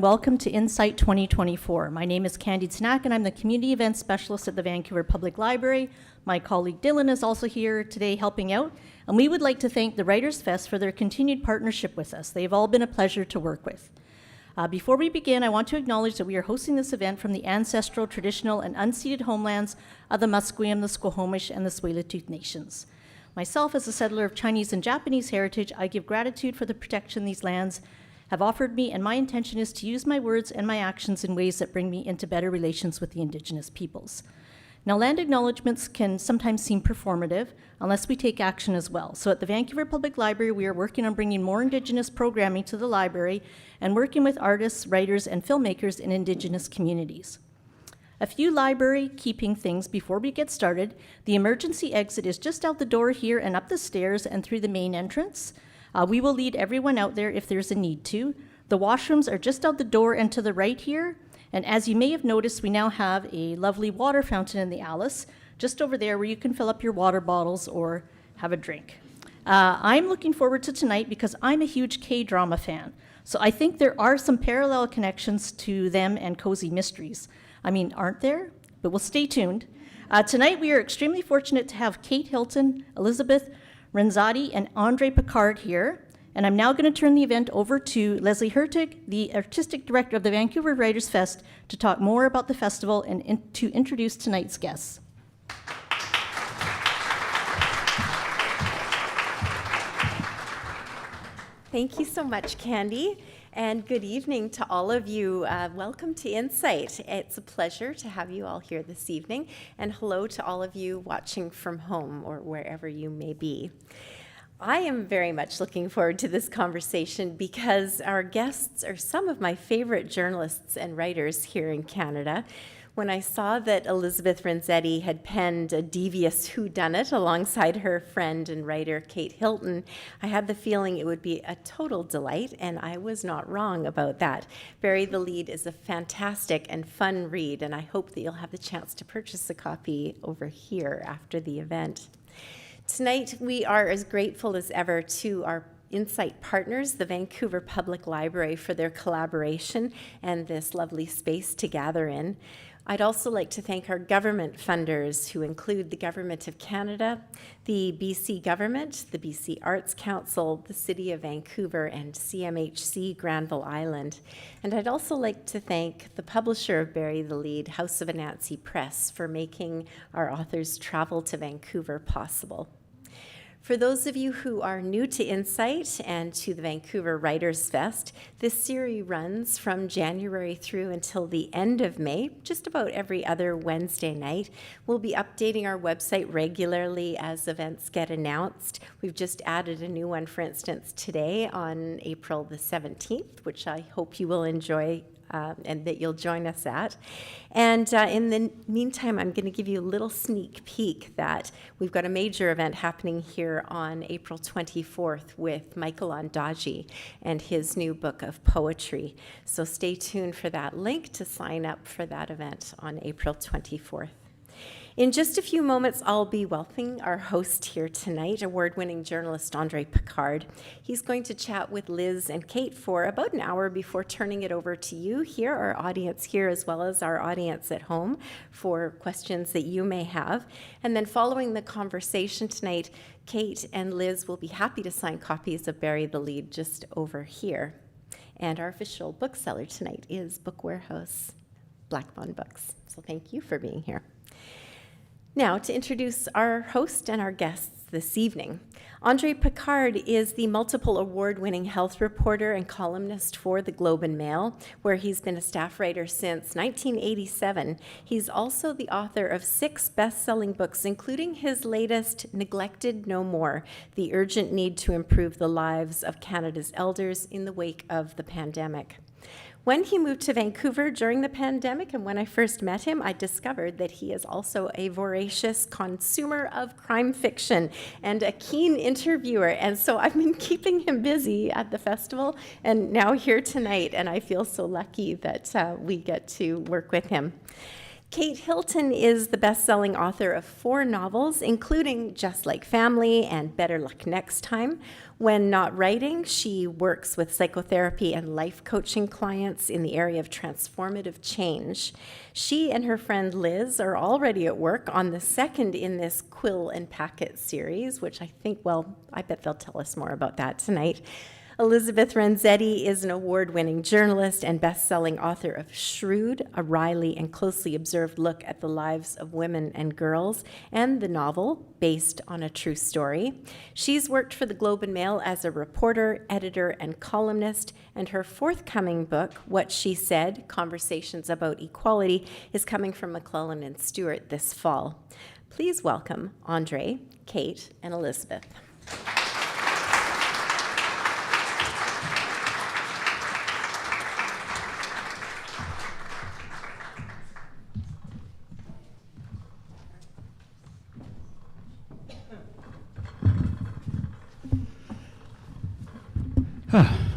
welcome to Incite 2024. My name is Candy Tnak, and I'm the Community Events Specialist at the Vancouver Public Library. My colleague Dylan is also here today helping out, and we would like to thank the Writers' Fest for their continued partnership with us. They've all been a pleasure to work with. Before we begin, I want to acknowledge that we are hosting this event from the ancestral, traditional, and unceded homelands of the Musqueam, the Squamish, and the Tsleil-Waututh nations. Myself, as a settler of Chinese and Japanese heritage, I give gratitude for the protection these lands have offered me, and my intention is to use my words and my actions in ways that bring me into better relations with the Indigenous peoples. Now, land acknowledgements can sometimes seem performative unless we take action as well. So at the Vancouver Public Library, we are working on bringing more Indigenous programming to the library and working with artists, writers, and filmmakers in Indigenous communities. A few library keeping things before we get started. The emergency exit is just out the door here and up the stairs and through the main entrance. We will lead everyone out there if there's a need to. The washrooms are just out the door and to the right here. And as you may have noticed, we now have a lovely water fountain in the Alice, just over there where you can fill up your water bottles or have a drink. I'm looking forward to tonight because I'm a huge K-drama fan. So I think there are some parallel connections to them and Cozy Mysteries. I mean, aren't there? But we'll stay tuned. Tonight we are extremely fortunate to have Kate Hilton, Elizabeth Renzetti, and Andre Picard here. And I'm now going to turn the event over to Leslie Hertig, the Artistic Director of the Vancouver Writers' Fest, to talk more about the festival and to introduce tonight's guests. Thank you so much, Candy, and good evening to all of you. Welcome to Incite. It's a pleasure to have you all here this evening, and hello to all of you watching from home or wherever you may be. I am very much looking forward to this conversation because our guests are some of my favorite journalists and writers here in Canada. When I saw that Elizabeth Renzetti had penned a devious whodunit alongside her friend and writer Kate Hilton, I had the feeling it would be a total delight, and I was not wrong about that. Bury the Lead is a fantastic and fun read, and I hope that you'll have the chance to purchase a copy over here after the event. Tonight, we are as grateful as ever to our Incite partners, the Vancouver Public Library, for their collaboration and this lovely space to gather in. I'd also like to thank our government funders, who include the Government of Canada, the BC Government, the BC Arts Council, the City of Vancouver, and CMHC Granville Island. And I'd also like to thank the publisher of Bury the Lead, House of Anansi Press, for making our authors' travel to Vancouver possible. For those of you who are new to Incite and to the Vancouver Writers' Fest, this series runs from January through until the end of May, just about every other Wednesday night. We'll be updating our website regularly as events get announced. We've just added a new one, for instance, today on April the 17th, which I hope you will enjoy and that you'll join us at. And in the meantime, I'm going to give you a little sneak peek that we've got a major event happening here on April 24th with Michael Ondaatje and his new book of poetry. So stay tuned for that link to sign up for that event on April 24th. In just a few moments, I'll be welcoming our host here tonight, award-winning journalist Andre Picard. He's going to chat with Liz and Kate for about an hour before turning it over to you here, our audience here, as well as our audience at home, for questions that you may have. And then following the conversation tonight, Kate and Liz will be happy to sign copies of Bury the Lead just over here. And our official bookseller tonight is Book Warehouse Blackmon Books. So thank you for being here. Now, to introduce our host and our guests this evening. Andre Picard is the multiple award-winning health reporter and columnist for the Globe and Mail, where he's been a staff writer since 1987. He's also the author of 6 best-selling books, including his latest, Neglected No More, The Urgent Need to Improve the Lives of Canada's Elders in the Wake of the Pandemic. When he moved to Vancouver during the pandemic, and when I first met him, I discovered that he is also a voracious consumer of crime fiction and a keen interviewer. And so I've been keeping him busy at the festival and now here tonight, and I feel so lucky that we get to work with him. Kate Hilton is the best-selling author of 4 novels, including Just Like Family and Better Luck Next Time. When not writing, she works with psychotherapy and life coaching clients in the area of transformative change. She and her friend Liz are already at work on the second in this Quill and Packet series, which I bet they'll tell us more about that tonight. Elizabeth Renzetti is an award-winning journalist and best-selling author of Shrewd, a wryly and closely observed look at the lives of women and girls, and the novel, based on a true story. She's worked for the Globe and Mail as a reporter, editor, and columnist, and her forthcoming book, What She Said, Conversations About Equality, is coming from McClellan and Stewart this fall. Please welcome Andre, Kate, and Elizabeth.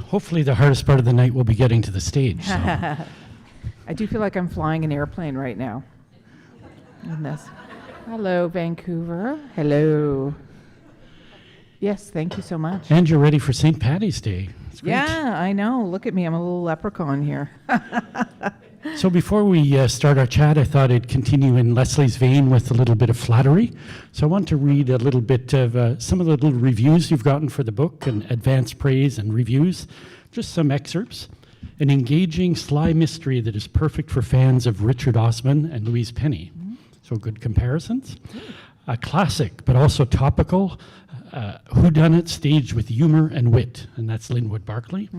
Hopefully the hardest part of the night will be getting to the stage. So. I do feel like I'm flying an airplane right now. In this. Hello, Vancouver. Hello. Yes, thank you so much. And you're ready for St. Paddy's Day. It's great. Yeah, I know. Look at me. I'm a little leprechaun here. So before we start our chat, I thought I'd continue in Leslie's vein with a little bit of flattery. So I want to read a little bit of some of the little reviews you've gotten for the book, and advanced praise and reviews. Just some excerpts. An engaging, sly mystery that is perfect for fans of Richard Osman and Louise Penny. So good comparisons. A classic, but also topical, whodunit staged with humor and wit, and that's Linwood Barclay.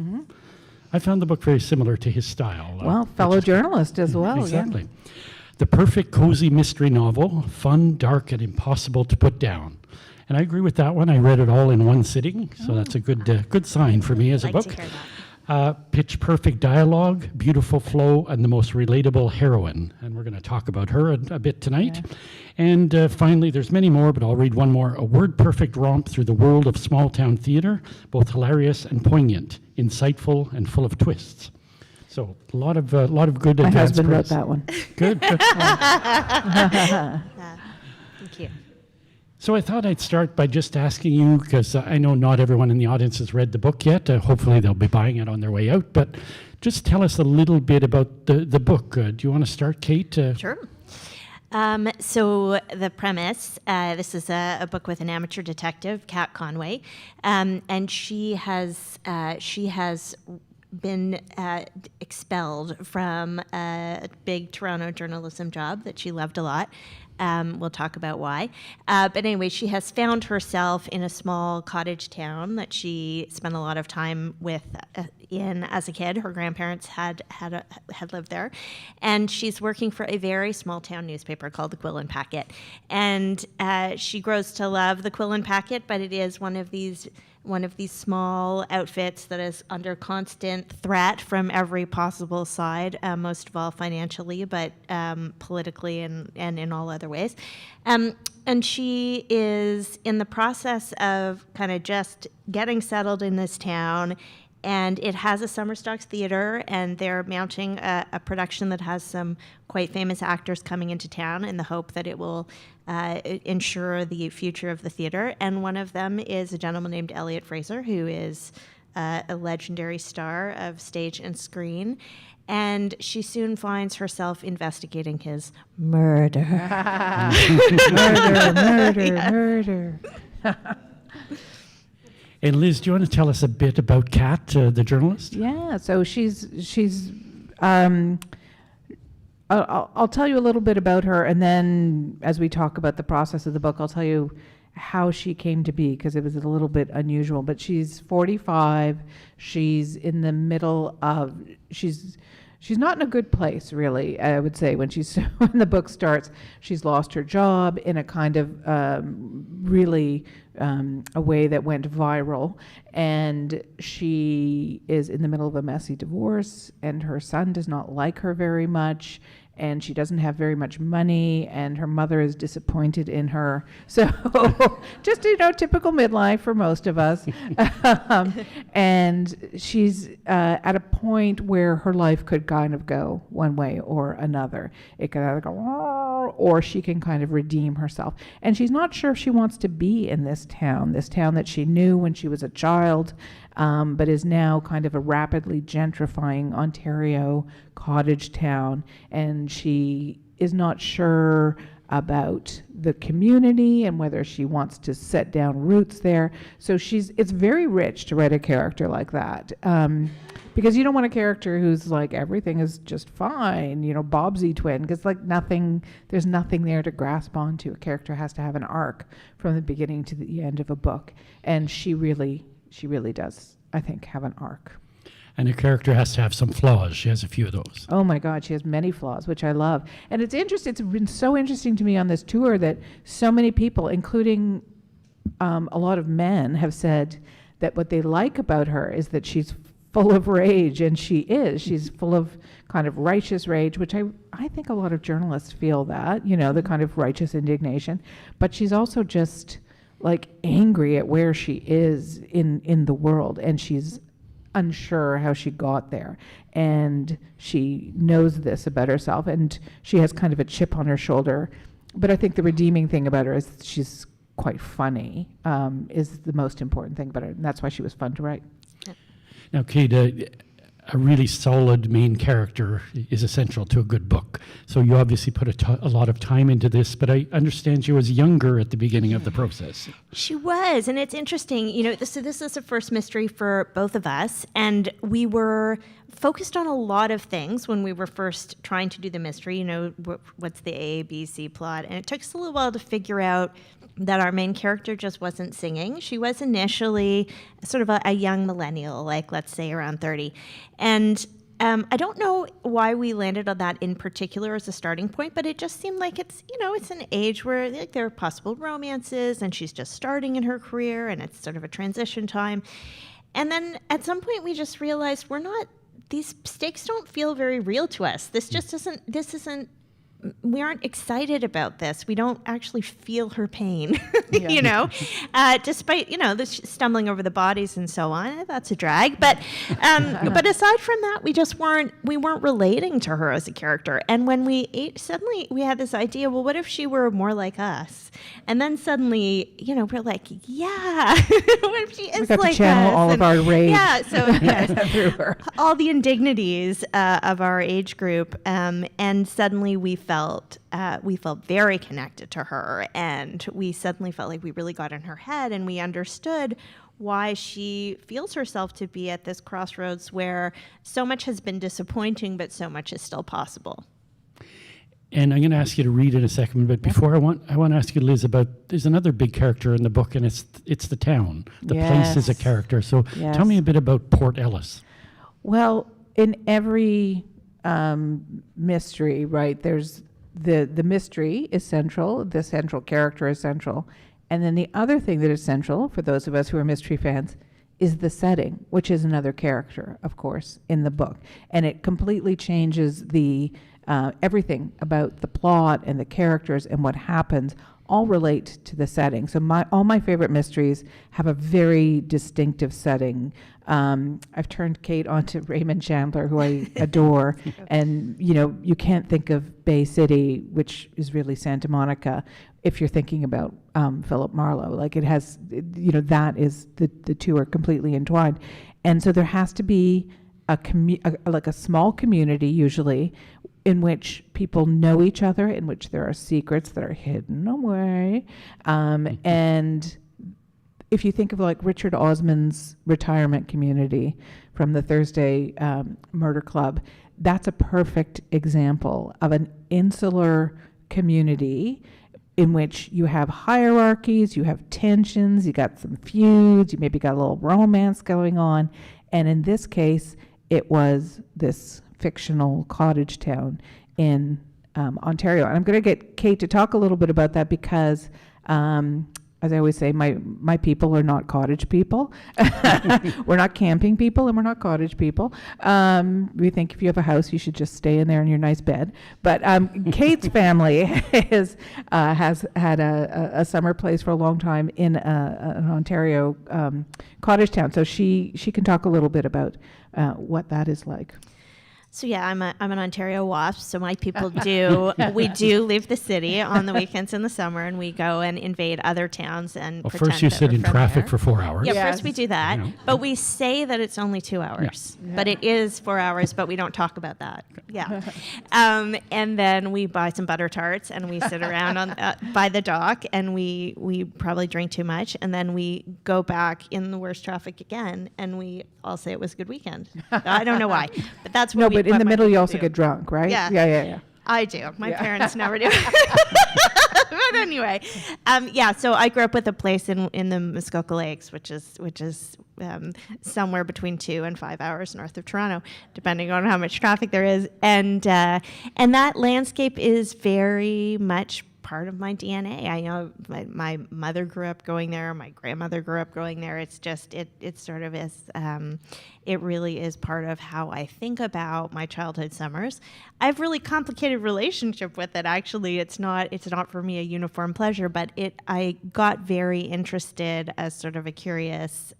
I found the book very similar to his style. Well, fellow journalist as well. Exactly. Yeah. The perfect cozy mystery novel, fun, dark, and impossible to put down. And I agree with that one. I read it all in one sitting, so that's a good sign for me as a book. To hear that. Pitch perfect dialogue, beautiful flow, and the most relatable heroine. And we're going to talk about her a bit tonight. Yeah. And finally, there's many more, but I'll read one more. A word-perfect romp through the world of small-town theater, both hilarious and poignant, insightful and full of twists. So a lot of good My advanced husband wrote praise. that one. Good. Thank you. So I thought I'd start by just asking you, because I know not everyone in the audience has read the book yet. Hopefully they'll be buying it on their way out. But just tell us a little bit about the book. Do you want to start, Kate? Sure. So the premise, this is a book with an amateur detective, Kat Conway, and she has been expelled from a big Toronto journalism job that she loved a lot. We'll talk about why. But anyway, she has found herself in a small cottage town that she spent a lot of time with in as a kid. Her grandparents had lived there. And she's working for a very small town newspaper called the Quill and Packet. And she grows to love the Quill and Packet, but it is one of these small outfits that is under constant threat from every possible side, most of all financially, but politically and in all other ways. And she is in the process of kind of just getting settled in this town, and it has a summer stocks theater, and they're mounting a production that has some quite famous actors coming into town in the hope that it will ensure the future of the theater. And one of them is a gentleman named Elliot Fraser, who is a legendary star of stage and screen. And she soon finds herself investigating his murder. Murder. And Liz, do you want to tell us a bit about Kat, the journalist? Yeah, so she's I'll tell you a little bit about her, and then as we talk about the process of the book, I'll tell you how she came to be, because it was a little bit unusual. But she's 45. She's in the middle of, she's not in a good place, really, I would say. When the book starts, she's lost her job in a kind of really a way that went viral, and she is in the middle of a messy divorce, and her son does not like her very much, and she doesn't have very much money, and her mother is disappointed in her. So just, typical midlife for most of us. And she's at a point where her life could kind of go one way or another. It could either go, or she can kind of redeem herself. And she's not sure if she wants to be in this town that she knew when she was a child, but is now kind of a rapidly gentrifying Ontario cottage town. And she is not sure about the community and whether she wants to set down roots there. So it's very rich to write a character like that. Because you don't want a character who's like, everything is just fine, Bobsy twin, because there's nothing there to grasp onto. A character has to have an arc from the beginning to the end of a book. And she really does, I think, have an arc. And a character has to have some flaws. She has a few of those. Oh my God, she has many flaws, which I love. And it's interesting, it's been so interesting to me on this tour that so many people, including a lot of men, have said that what they like about her is that she's full of rage, and she's full of kind of righteous rage, which I think a lot of journalists feel that, the kind of righteous indignation, but she's also just like angry at where she is in the world, and she's unsure how she got there, and she knows this about herself, and she has kind of a chip on her shoulder. But I think the redeeming thing about her is she's quite funny, is the most important thing about her, and that's why she was fun to write. Now, Kate, a really solid main character is essential to a good book. So you obviously put a lot of time into this, but I understand she was younger at the beginning of the process. She was, and it's interesting, so this is the first mystery for both of us, and we were focused on a lot of things when we were first trying to do the mystery, what's the A, B, C plot, and it took us a little while to figure out that our main character just wasn't singing. She was initially sort of a young millennial, like let's say around 30. And I don't know why we landed on that in particular as a starting point, but it just seemed like it's an age where there are possible romances, and she's just starting in her career, and it's sort of a transition time. And then at some point we just realized these stakes don't feel very real to us. This isn't we aren't excited about this. We don't actually feel her pain, despite, the stumbling over the bodies and so on. That's a drag. But aside from that, we weren't relating to her as a character. And when suddenly we had this idea, well, what if she were more like us? And then suddenly, we're like, yeah, what if she is we got like to channel us? all of our rage. Yeah, so everywhere. all the indignities of our age group, and suddenly we felt very connected to her, and we suddenly felt like we really got in her head, and we understood why she feels herself to be at this crossroads where so much has been disappointing, but so much is still possible. And I'm going to ask you to read in a second, but before I want to ask you, Liz, there's another big character in the book, and it's the town. The place is a character. So tell me a bit about Port Ellis. Well, in every mystery, right, there's the mystery is central, the central character is central, and then the other thing that is central for those of us who are mystery fans is the setting, which is another character, of course, in the book. And it completely changes the everything about the plot and the characters and what happens all relate to the setting. So all my favorite mysteries have a very distinctive setting. I've turned Kate onto Raymond Chandler, who I adore, and you can't think of Bay City, which is really Santa Monica, if you're thinking about Philip Marlowe. Like it has, that is the two are completely entwined, and so there has to be a small community usually, in which people know each other, in which there are secrets that are hidden away. And if you think of like Richard Osman's retirement community from the Thursday Murder Club, that's a perfect example of an insular community in which you have hierarchies, you have tensions, you got some feuds, you maybe got a little romance going on. And in this case, it was this fictional cottage town in Ontario. And I'm going to get Kate to talk a little bit about that because as I always say, my people are not cottage people. We're not camping people, and we're not cottage people. We think if you have a house, you should just stay in there in your nice bed. But Kate's family has had a summer place for a long time in an Ontario cottage town. So she can talk a little bit about what that is like. So yeah, I'm an Ontario WASP. So my people we do leave the city on the weekends in the summer, and we go and invade other towns and. Well, pretend first you that sit we're in from traffic there. for 4 hours. Yeah, Yes. first we do that, You know. but we say that it's only 2 hours, but it is 4 hours, but we don't talk about that. Yeah. And then we buy some butter tarts and we sit around by the dock, and we probably drink too much, and then we go back in the worst traffic again, and we all say it was a good weekend. I don't know why, but that's what No, we, but in what the my middle you people also do. get drunk, right? Yeah. Yeah. I do. My Yeah. parents never do. But anyway, so I grew up with a place in the Muskoka Lakes, which is somewhere between 2 and 5 hours north of Toronto, depending on how much traffic there is, and that landscape is very much part of my DNA. I know my mother grew up going there. My grandmother grew up going there. It's just, it sort of is, it really is part of how I think about my childhood summers. I have a really complicated relationship with it. Actually, it's not for me a uniform pleasure, but I got very interested as sort of a curious,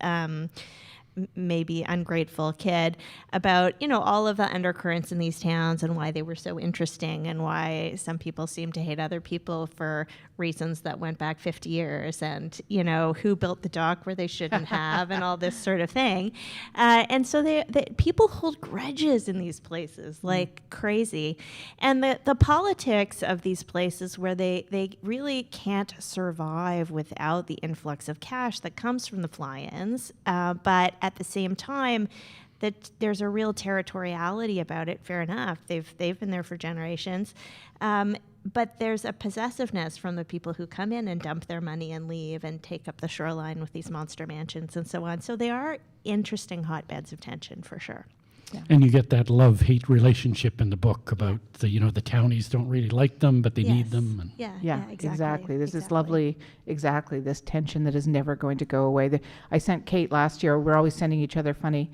maybe ungrateful kid about, all of the undercurrents in these towns and why they were so interesting and why some people seem to hate other people for reasons that went back 50 years and, who built the dock where they shouldn't have and all this sort of thing. And so they people hold grudges in these places like crazy. And the politics of these places where they really can't survive without the influx of cash that comes from the fly-ins, but at the same time, that there's a real territoriality about it. Fair enough, they've been there for generations, but there's a possessiveness from the people who come in and dump their money and leave and take up the shoreline with these monster mansions and so on. So they are interesting hotbeds of tension for sure. And you get that love-hate relationship in the book about the townies don't really like them, but they need them. And Yeah, exactly. There's this lovely, this tension that is never going to go away. I sent Kate last year, we're always sending each other funny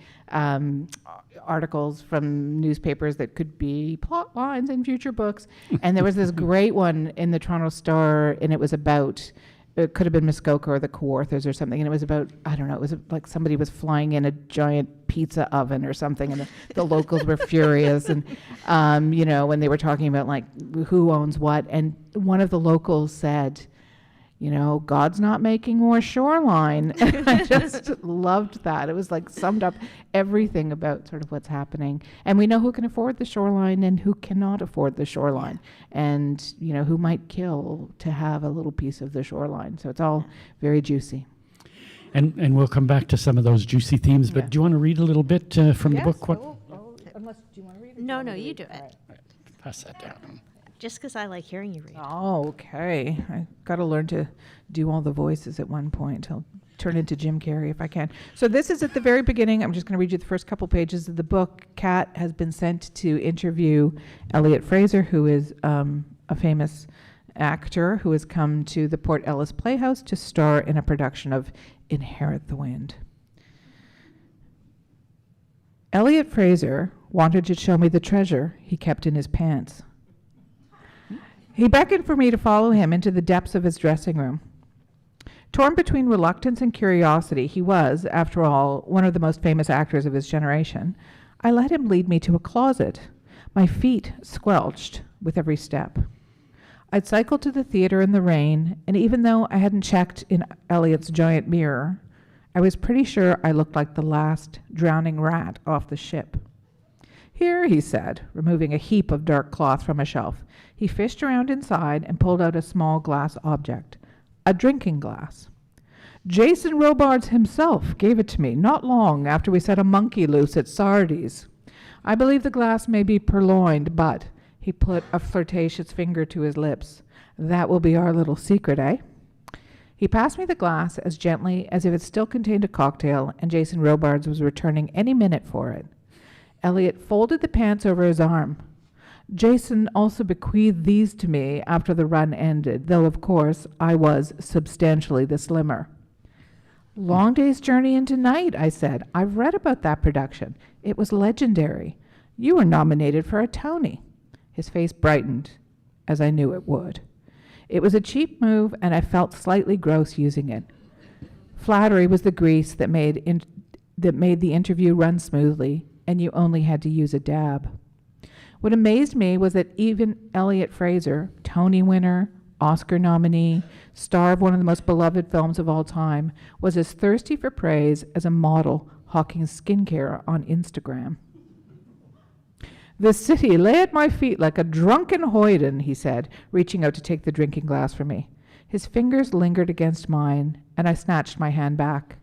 articles from newspapers that could be plot lines in future books. And there was this great one in the Toronto Star, and it was about, it could have been Muskoka or the Kawarthas or something, and it was about, I don't know, it was like somebody was flying in a giant pizza oven or something, and the locals were furious, and when they were talking about like who owns what, and one of the locals said, God's not making more shoreline. And I just loved that. It was like summed up everything about sort of what's happening. And we know who can afford the shoreline and who cannot afford the shoreline, and who might kill to have a little piece of the shoreline. So it's all very juicy. And we'll come back to some of those juicy themes, but do you want to read a little bit from the book? Unless, do you want to read it? No, you do it. Pass that down. Just because I like hearing you read. Oh, okay. I got to learn to do all the voices at one point. I'll turn into Jim Carrey if I can. So this is at the very beginning. I'm just going to read you the first couple pages of the book. Kat has been sent to interview Elliot Fraser, who is a famous actor who has come to the Port Ellis Playhouse to star in a production of Inherit the Wind. Elliot Fraser wanted to show me the treasure he kept in his pants. He beckoned for me to follow him into the depths of his dressing room. Torn between reluctance and curiosity, he was, after all, one of the most famous actors of his generation. I let him lead me to a closet. My feet squelched with every step. I'd cycled to the theater in the rain, and even though I hadn't checked in Elliot's giant mirror, I was pretty sure I looked like the last drowning rat off the ship. Here, he said, removing a heap of dark cloth from a shelf. He fished around inside and pulled out a small glass object, a drinking glass. Jason Robards himself gave it to me not long after we set a monkey loose at Sardi's. I believe the glass may be purloined, but he put a flirtatious finger to his lips. That will be our little secret, eh? He passed me the glass as gently as if it still contained a cocktail, and Jason Robards was returning any minute for it. Elliot folded the pants over his arm. Jason also bequeathed these to me after the run ended, though of course I was substantially the slimmer. Long Day's Journey into Night, I said. I've read about that production. It was legendary. You were nominated for a Tony. His face brightened, as I knew it would. It was a cheap move, and I felt slightly gross using it. Flattery was the grease that made the interview run smoothly, and you only had to use a dab. What amazed me was that even Elliot Fraser, Tony winner, Oscar nominee, star of one of the most beloved films of all time, was as thirsty for praise as a model hawking skincare on Instagram. The city lay at my feet like a drunken hoyden, he said, reaching out to take the drinking glass from me. His fingers lingered against mine, and I snatched my hand back.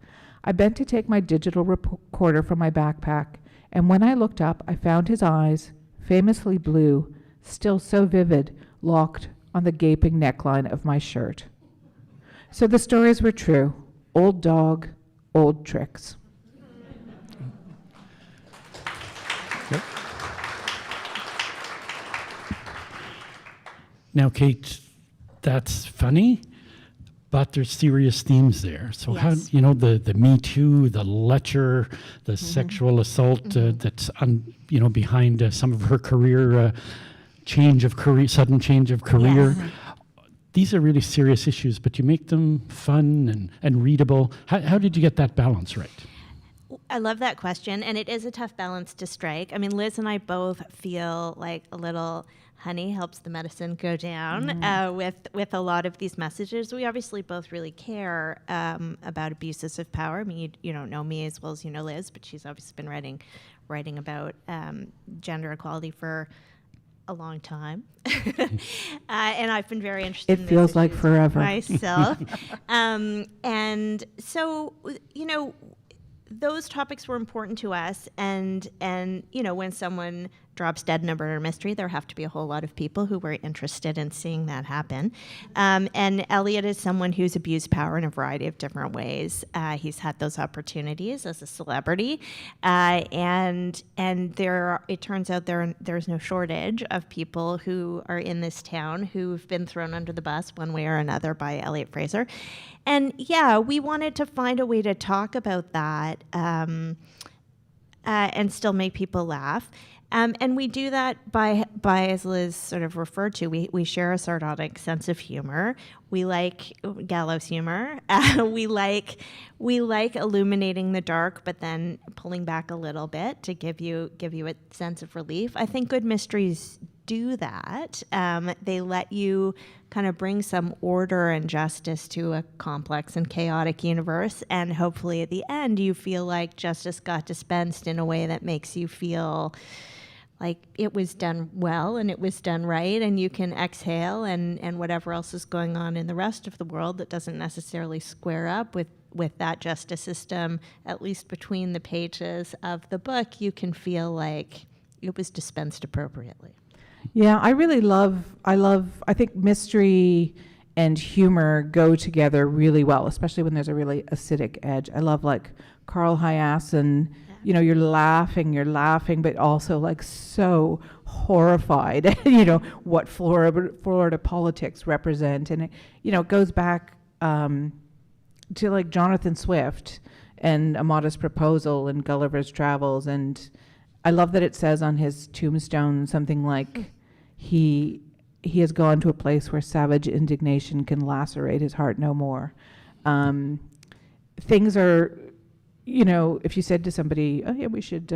I bent to take my digital recorder from my backpack, and when I looked up, I found his eyes, famously blue, still so vivid, locked on the gaping neckline of my shirt. So the stories were true. Old dog, old tricks. Yep. Now, Kate, that's funny, but there's serious themes there. So how, Yes. the Me Too, the lecher, the sexual assault that's, behind some of her career, sudden change of career. Yes. These are really serious issues, but you make them fun and readable. How did you get that balance right? I love that question, and it is a tough balance to strike. I mean, Liz and I both feel like a little honey helps the medicine go down with a lot of these messages. We obviously both really care about abuses of power. I mean, you don't know me as well as you know Liz, but she's obviously been writing about gender equality for a long time. And I've been very interested in It these feels like issues forever. myself. And so, those topics were important to us, and when someone drops dead in a murder mystery, there have to be a whole lot of people who were interested in seeing that happen. And Elliot is someone who's abused power in a variety of different ways. He's had those opportunities as a celebrity, and it turns out there's no shortage of people who are in this town who've been thrown under the bus one way or another by Elliot Fraser. And yeah, we wanted to find a way to talk about that and still make people laugh. And we do that by, as Liz sort of referred to, we share a sardonic sense of humor. We like gallows humor. We like illuminating the dark, but then pulling back a little bit to give you a sense of relief. I think good mysteries do that. They let you kind of bring some order and justice to a complex and chaotic universe, and hopefully at the end you feel like justice got dispensed in a way that makes you feel like it was done well and it was done right, and you can exhale, and whatever else is going on in the rest of the world that doesn't necessarily square up with that justice system, at least between the pages of the book, you can feel like it was dispensed appropriately. Yeah, I think mystery and humor go together really well, especially when there's a really acidic edge. I love like Carl Hyacin, you're laughing, but also like so horrified, what Florida politics represent. And it goes back to like Jonathan Swift and A Modest Proposal and Gulliver's Travels. And I love that it says on his tombstone something like he has gone to a place where savage indignation can lacerate his heart no more. Things are, if you said to somebody, oh yeah, we should,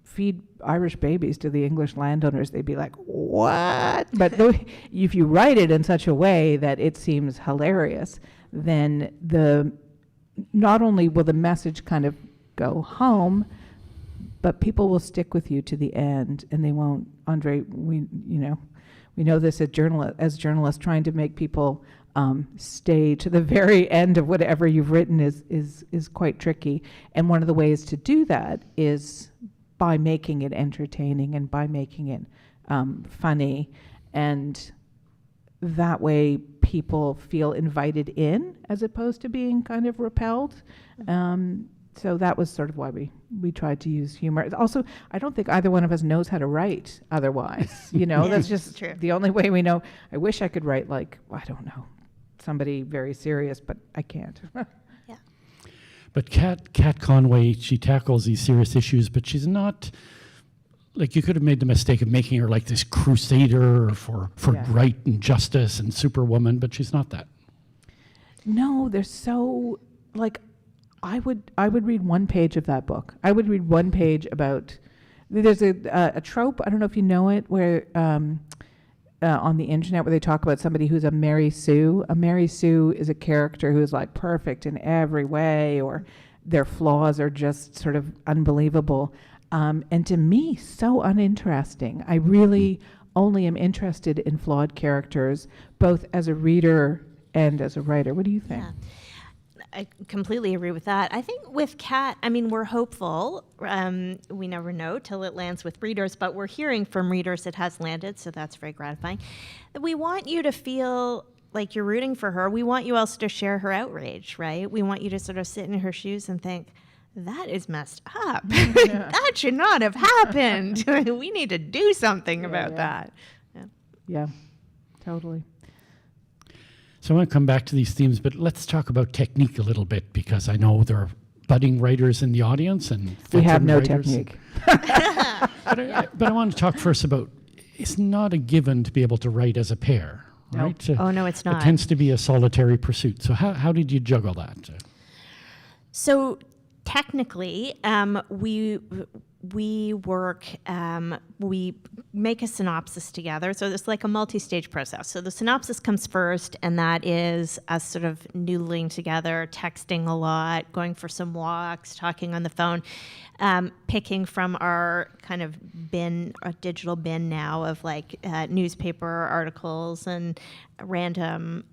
feed Irish babies to the English landowners, they'd be like, what? But if you write it in such a way that it seems hilarious, then not only will the message kind of go home, but people will stick with you to the end, and they won't. Andre, we know this as journalists, trying to make people stay to the very end of whatever you've written is quite tricky. And one of the ways to do that is by making it entertaining and by making it funny, and that way people feel invited in as opposed to being kind of repelled. So that was sort of why we tried to use humor. Also, I don't think either one of us knows how to write otherwise. That's just true. the only way we know. I wish I could write like, I don't know, somebody very serious, but I can't. But Kat Conway, she tackles these serious issues, but she's not, like, you could have made the mistake of making her like this crusader for Yeah. right and justice and superwoman, but she's not that. No, they're so, like, I would read one page of that book. I would read one page about, there's a trope, I don't know if you know it, where on the internet where they talk about somebody who's a Mary Sue. A Mary Sue is a character who's like perfect in every way, or their flaws are just sort of unbelievable. And to me, so uninteresting. I really only am interested in flawed characters, both as a reader and as a writer. What do you think? Yeah. I completely agree with that. I think with Kat, we're hopeful. We never know till it lands with readers, but we're hearing from readers it has landed, so that's very gratifying. We want you to feel like you're rooting for her. We want you also to share her outrage, right? We want you to sort of sit in her shoes and think, that is messed up. That should not have happened. We need to do something about that. Yeah, totally. So I want to come back to these themes, but let's talk about technique a little bit, because I know there are budding writers in the audience and We have veteran no writers. technique. But I want to talk first about, it's not a given to be able to write as a pair, No. right? Oh, no, it's not. It tends to be a solitary pursuit. So how did you juggle that? So technically, we work, we make a synopsis together. So it's like a multi-stage process. So the synopsis comes first, and that is us sort of noodling together, texting a lot, going for some walks, talking on the phone, picking from our kind of bin, a digital bin now of like newspaper articles and random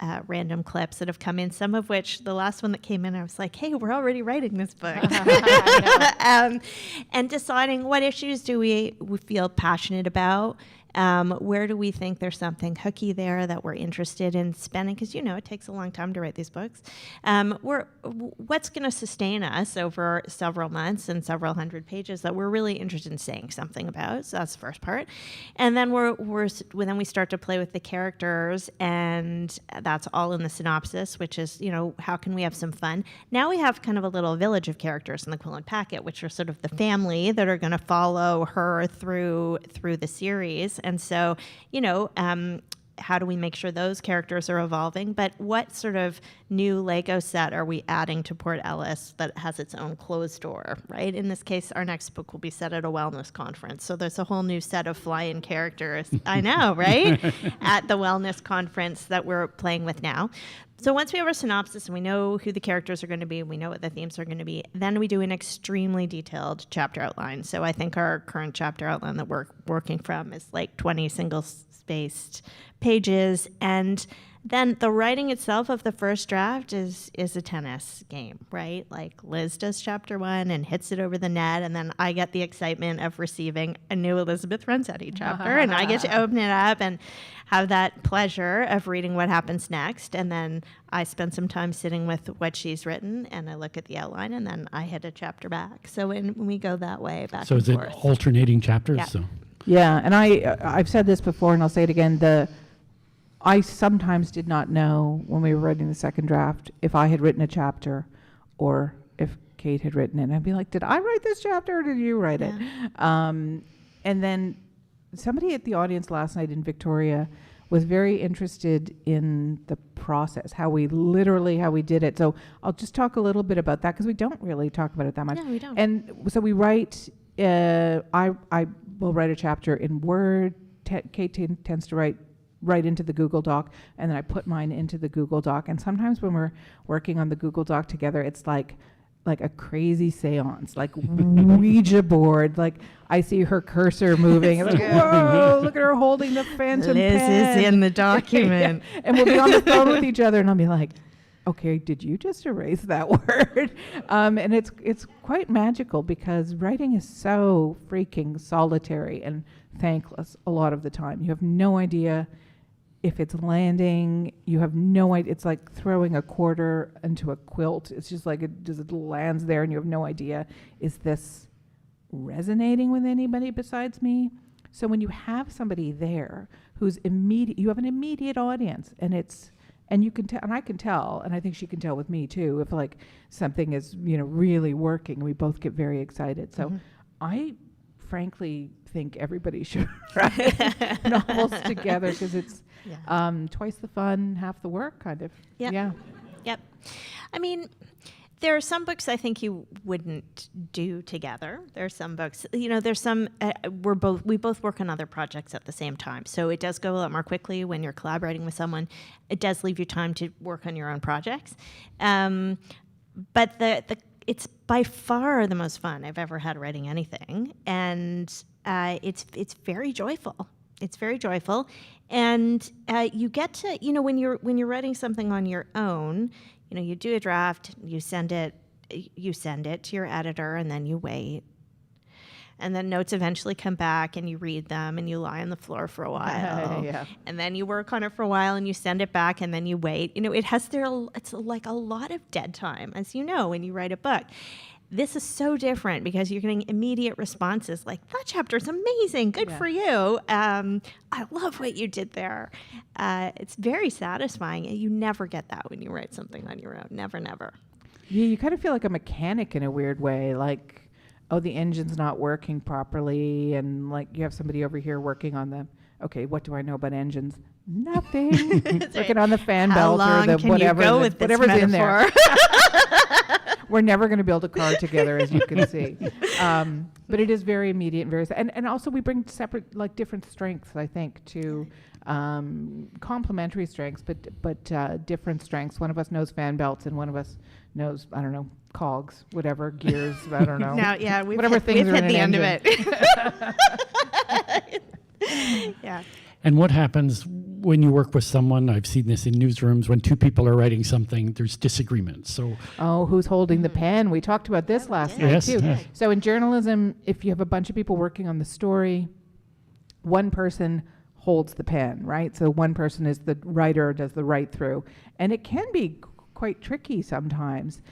clips that have come in, some of which, the last one that came in, I was like, hey, we're already writing this book. And deciding what issues do we feel passionate about, where do we think there's something hooky there that we're interested in spending, because it takes a long time to write these books. What's going to sustain us over several months and several hundred pages that we're really interested in saying something about. So that's the first part. And then then we start to play with the characters, and that's all in the synopsis, which is, how can we have some fun? Now we have kind of a little village of characters in the Quill and Packet, which are sort of the family that are going to follow her through the series. And so, how do we make sure those characters are evolving? But what sort of new Lego set are we adding to Port Ellis that has its own closed door, right? In this case, our next book will be set at a wellness conference. So there's a whole new set of fly-in characters, I know, right? At the wellness conference that we're playing with now. So once we have our synopsis and we know who the characters are going to be, we know what the themes are going to be, then we do an extremely detailed chapter outline. So I think our current chapter outline that we're working from is like 20 single-spaced pages. And then the writing itself of the first draft is a tennis game, right? Like Liz does chapter 1 and hits it over the net, and then I get the excitement of receiving a new Elizabeth Renzetti chapter, and I get to open it up and have that pleasure of reading what happens next. And then I spend some time sitting with what she's written, and I look at the outline, and then I hit a chapter back. So when we go that way, back So and is it forth. alternating chapters? Yeah. So Yeah, and I've said this before, and I'll say it again. I sometimes did not know when we were writing the second draft if I had written a chapter or if Kate had written it. I'd be like, did I write this chapter or did you write it? And then somebody at the audience last night in Victoria was very interested in the process, how we did it. So I'll just talk a little bit about that, because we don't really talk about it that much. No, we don't. And so we write, I will write a chapter in Word. Kate tends to write right into the Google Doc, and then I put mine into the Google Doc. And sometimes when we're working on the Google Doc together, it's like a crazy seance, like Ouija board. Like I see her cursor moving. It's like, whoa, look at her holding the phantom Liz pen. is in the document. Yeah. And we'll be on the phone with each other, and I'll be like, okay, did you just erase that word? And it's quite magical, because writing is so freaking solitary and thankless a lot of the time. You have no idea if it's landing, you have no idea. It's like throwing a quarter into a quilt. It's just like it lands there and you have no idea, is this resonating with anybody besides me? So when you have somebody there who's immediate, you have an immediate audience, and you can tell, and I can tell, and I think she can tell with me too, if like something is, really working, we both get very excited. So I frankly think everybody should write novels together, because it's twice the fun, half the work, kind of. Yep. Yeah. Yep. I mean, there are some books I think you wouldn't do together. There are some books, there's some, we both work on other projects at the same time. So it does go a lot more quickly when you're collaborating with someone. It does leave you time to work on your own projects. But it's by far the most fun I've ever had writing anything. And it's very joyful. It's very joyful. And you get to, when you're writing something on your own, you do a draft, you send it to your editor, and then you wait. And then notes eventually come back, and you read them, and you lie on the floor for a while. Yeah. And then you work on it for a while, and you send it back, and then you wait. It's like a lot of dead time, as you know, when you write a book. This is so different because you're getting immediate responses like, that chapter's amazing, good for you. I love what you did there. It's very satisfying. You never get that when you write something on your own. Never, never. Yeah, you kind of feel like a mechanic in a weird way, like, oh, the engine's not working properly, and like you have somebody over here working on them. Okay, what do I know about engines? Nothing. Working on the fan How belt long or the can whatever, you go with this whatever's in there. metaphor? We're never going to build a car together, as you can see. But it is very immediate and and also we bring separate, like different strengths, I think, to complementary strengths, but different strengths. One of us knows fan belts, and one of us knows, I don't know, cogs, whatever, gears, I don't know. Now, yeah, we've whatever hit, things we've are hit in the an end engine. of it. Yeah. And what happens when you work with someone, I've seen this in newsrooms, when two people are writing something, there's disagreements. So Oh, who's holding the pen? We talked about this last night Yes, too. yes. So in journalism, if you have a bunch of people working on the story, one person holds the pen, right? So one person is the writer, does the write through, and it can be quite tricky sometimes.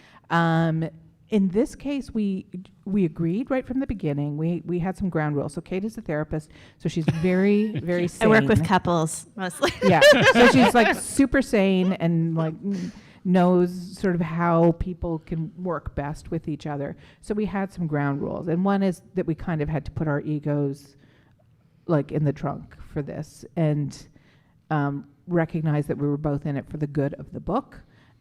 In this case, we agreed right from the beginning. We had some ground rules. So Kate is a therapist, so she's very, very sane. I work with couples mostly. Yeah, so she's like super sane and like knows sort of how people can work best with each other. So we had some ground rules, and one is that we kind of had to put our egos like in the trunk for this, and recognize that we were both in it for the good of the book,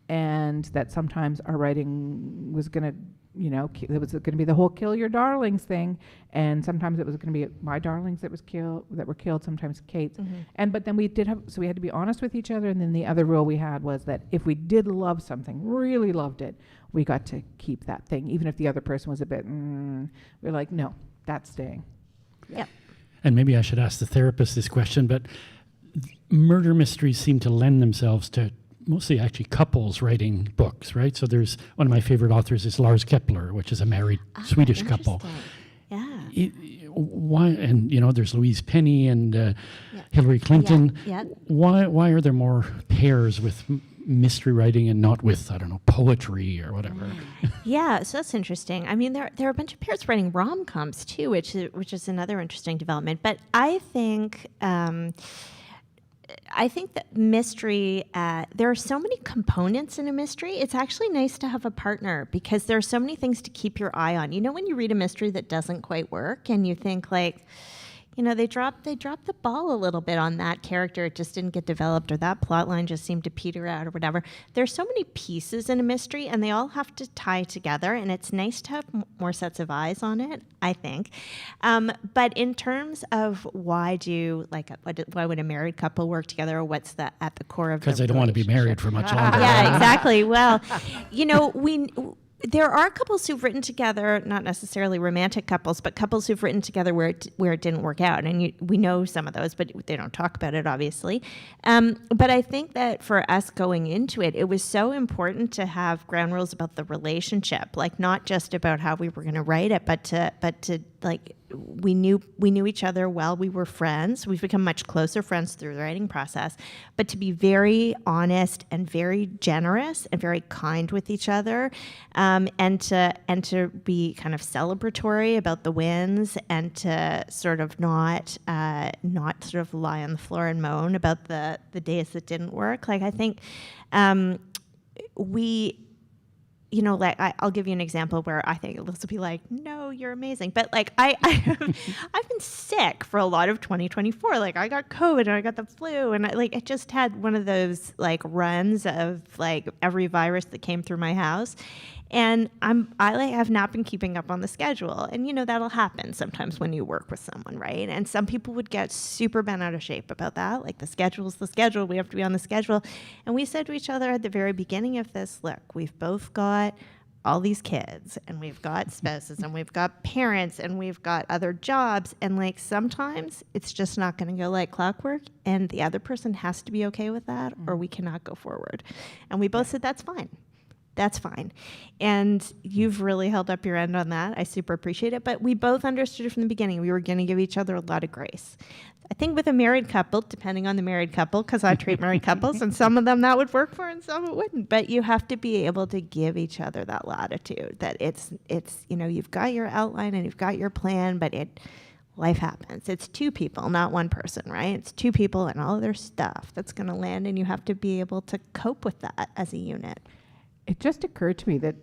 and that sometimes our writing was going to, it was going to be the whole kill your darlings thing, and sometimes it was going to be my darlings that were killed, sometimes Kate's. But then we had to be honest with each other, and then the other rule we had was that if we did love something, really loved it, we got to keep that thing, even if the other person was a bit, we're like, no, that's staying. Yep. And maybe I should ask the therapist this question, but murder mysteries seem to lend themselves to mostly actually couples writing books, right? So there's one of my favorite authors is Lars Kepler, which is a married Swedish couple. Yeah. Why? And there's Louise Penny and Hillary Clinton. Yeah. Why are there more pairs with mystery writing and not with, I don't know, poetry or whatever? Yeah, so that's interesting. I mean, there are a bunch of pairs writing rom-coms too, which is another interesting development. But I think that mystery, there are so many components in a mystery. It's actually nice to have a partner because there are so many things to keep your eye on. When you read a mystery that doesn't quite work and you think like, they dropped the ball a little bit on that character. It just didn't get developed, or that plot line just seemed to peter out, or whatever. There's so many pieces in a mystery, and they all have to tie together, and it's nice to have more sets of eyes on it, I think. But in terms of why would a married couple work together, or what's at the core of Because they don't want to be married for much longer. Yeah, exactly. Well, there are couples who've written together, not necessarily romantic couples, but couples who've written together where it didn't work out. And we know some of those, but they don't talk about it, obviously. But I think that for us going into it, it was so important to have ground rules about the relationship, like not just about how we were going to write it, but to like we knew each other well. We were friends. We've become much closer friends through the writing process. But to be very honest and very generous and very kind with each other, and to be kind of celebratory about the wins, and to sort of not sort of lie on the floor and moan about the days that didn't work. Like, I think we, like, I'll give you an example where I think Liz will be like, no, you're amazing. But like, I've been sick for a lot of 2024. Like, I got COVID and I got the flu, and I just had one of those like runs of like every virus that came through my house. And I have not been keeping up on the schedule. And, that'll happen sometimes when you work with someone, right? And some people would get super bent out of shape about that. Like, the schedule's the schedule. We have to be on the schedule. And we said to each other at the very beginning of this, look, we've both got all these kids, and we've got spouses, and we've got parents, and we've got other jobs. And like, sometimes it's just not going to go like clockwork. And the other person has to be okay with that, or we cannot go forward. And we both said, that's fine. That's fine. And you've really held up your end on that. I super appreciate it. But we both understood from the beginning we were going to give each other a lot of grace. I think with a married couple, depending on the married couple, because I treat married couples, and some of them that would work for and some it wouldn't. But you have to be able to give each other that latitude, that it's you've got your outline and you've got your plan, but life happens. It's two people, not one person, right? It's two people and all of their stuff that's going to land, and you have to be able to cope with that as a unit. It just occurred to me that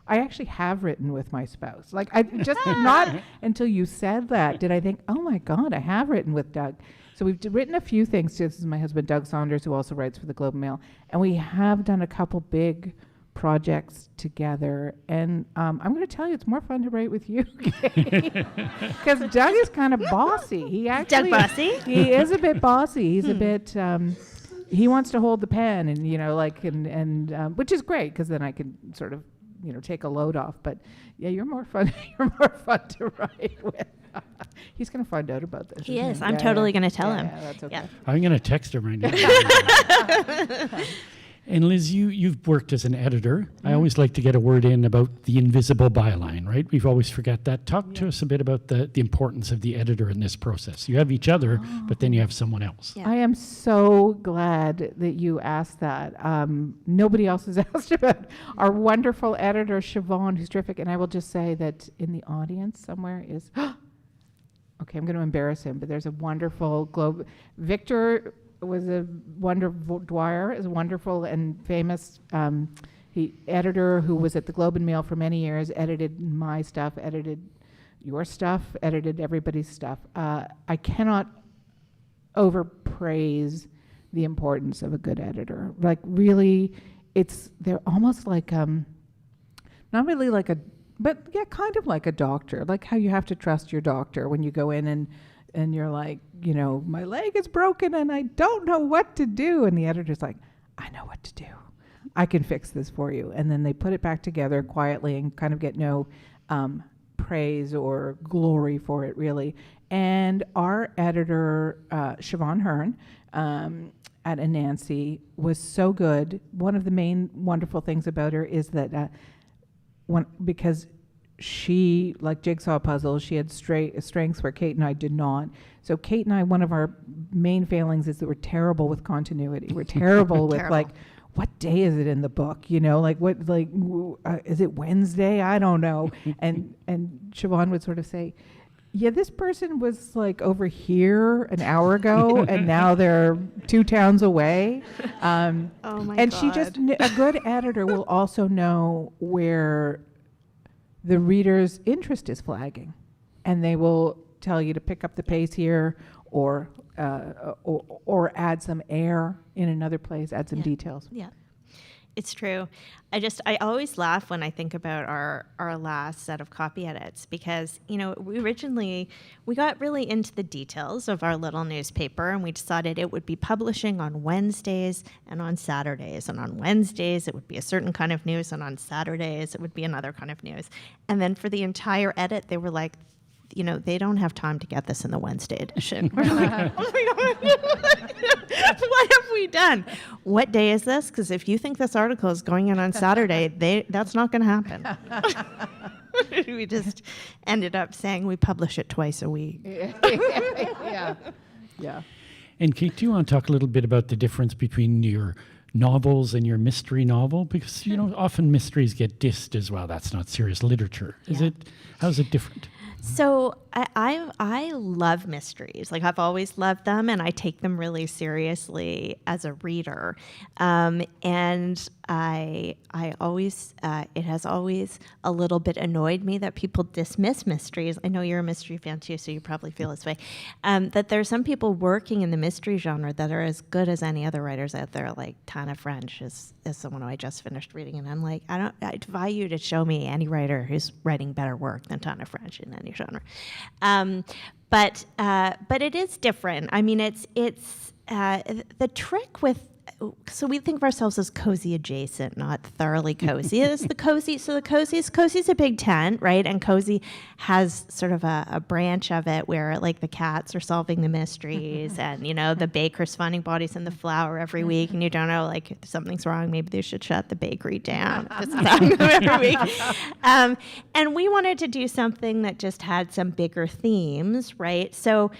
I actually have written with my spouse. Like, I just not until you said that did I think, oh my God, I have written with Doug. So we've written a few things. This is my husband, Doug Saunders, who also writes for the Globe and Mail. And we have done a couple big projects together. And I'm going to tell you, it's more fun to write with you, because Doug is kind of bossy. He actually, Doug bossy? He is a bit bossy. He's a bit... he wants to hold the pen, and which is great, because then I can sort of take a load off. But yeah, you're more fun. You're more fun to write with. He's going to find out about this. He is. I'm totally going to tell him. Yeah, that's okay. Yeah. I'm going to text him right now. And Liz, you've worked as an editor. I always like to get a word in about the invisible byline, right? We've always forgot that. Talk to us a bit about the importance of the editor in this process. You have each other, but then you have someone else. Yeah. I am so glad that you asked that. Nobody else has asked about our wonderful editor, Siobhan, who's terrific. And I will just say that in the audience somewhere is, okay, I'm going to embarrass him, but there's a wonderful Globe. Victor was a wonderful, Dwyer is a wonderful and famous editor who was at the Globe and Mail for many years, edited my stuff, edited your stuff, edited everybody's stuff. I cannot overpraise the importance of a good editor. Like, really, they're almost like, not really like but yeah, kind of like a doctor, like how you have to trust your doctor when you go in and you're like, my leg is broken and I don't know what to do. And the editor's like, I know what to do. I can fix this for you. And then they put it back together quietly and kind of get no praise or glory for it, really. And our editor, Siobhan Hearn, at Anansi, was so good. One of the main wonderful things about her is that because she, like jigsaw puzzles, she had strengths where Kate and I did not. So Kate and I, one of our main failings is that we're terrible with continuity. We're terrible with like, what day is it in the book? Is it Wednesday? I don't know. And Siobhan would sort of say, yeah, this person was like over here an hour ago, and now they're 2 towns away. Oh my and God. she just, a good editor will also know where the reader's interest is flagging, and they will tell you to pick up the pace here, or add some air in another place, add some details. Yeah, it's true. I always laugh when I think about our last set of copy edits, because, we got really into the details of our little newspaper, and we decided it would be publishing on Wednesdays and on Saturdays. And on Wednesdays, it would be a certain kind of news, and on Saturdays, it would be another kind of news. And then for the entire edit, they were like, they don't have time to get this in the Wednesday edition. We're like, oh my God, what have we done? What day is this? Because if you think this article is going in on Saturday, that's not going to happen. We just ended up saying we publish it twice a week. Yeah. Yeah. And Kate, do you want to talk a little bit about the difference between your novels and your mystery novel? Because, often mysteries get dissed as well. That's not serious literature. How's it different? So I love mysteries. Like, I've always loved them, and I take them really seriously as a reader. And I always it has always a little bit annoyed me that people dismiss mysteries. I know you're a mystery fan too, so you probably feel this way. That there are some people working in the mystery genre that are as good as any other writers out there. Like Tana French is someone who I just finished reading, and I'm like, I defy you to show me any writer who's writing better work than Tana French in any genre. But it is different. I mean, it's the trick with. So we think of ourselves as cozy adjacent, not thoroughly cozy. It's the cozy. So cozy's a big tent, right? And cozy has sort of a branch of it where, like, the cats are solving the mysteries, and the baker's finding bodies in the flour every week, and you don't know, like, if something's wrong, maybe they should shut the bakery down. This is happening every week. And we wanted to do something that just had some bigger themes, right? So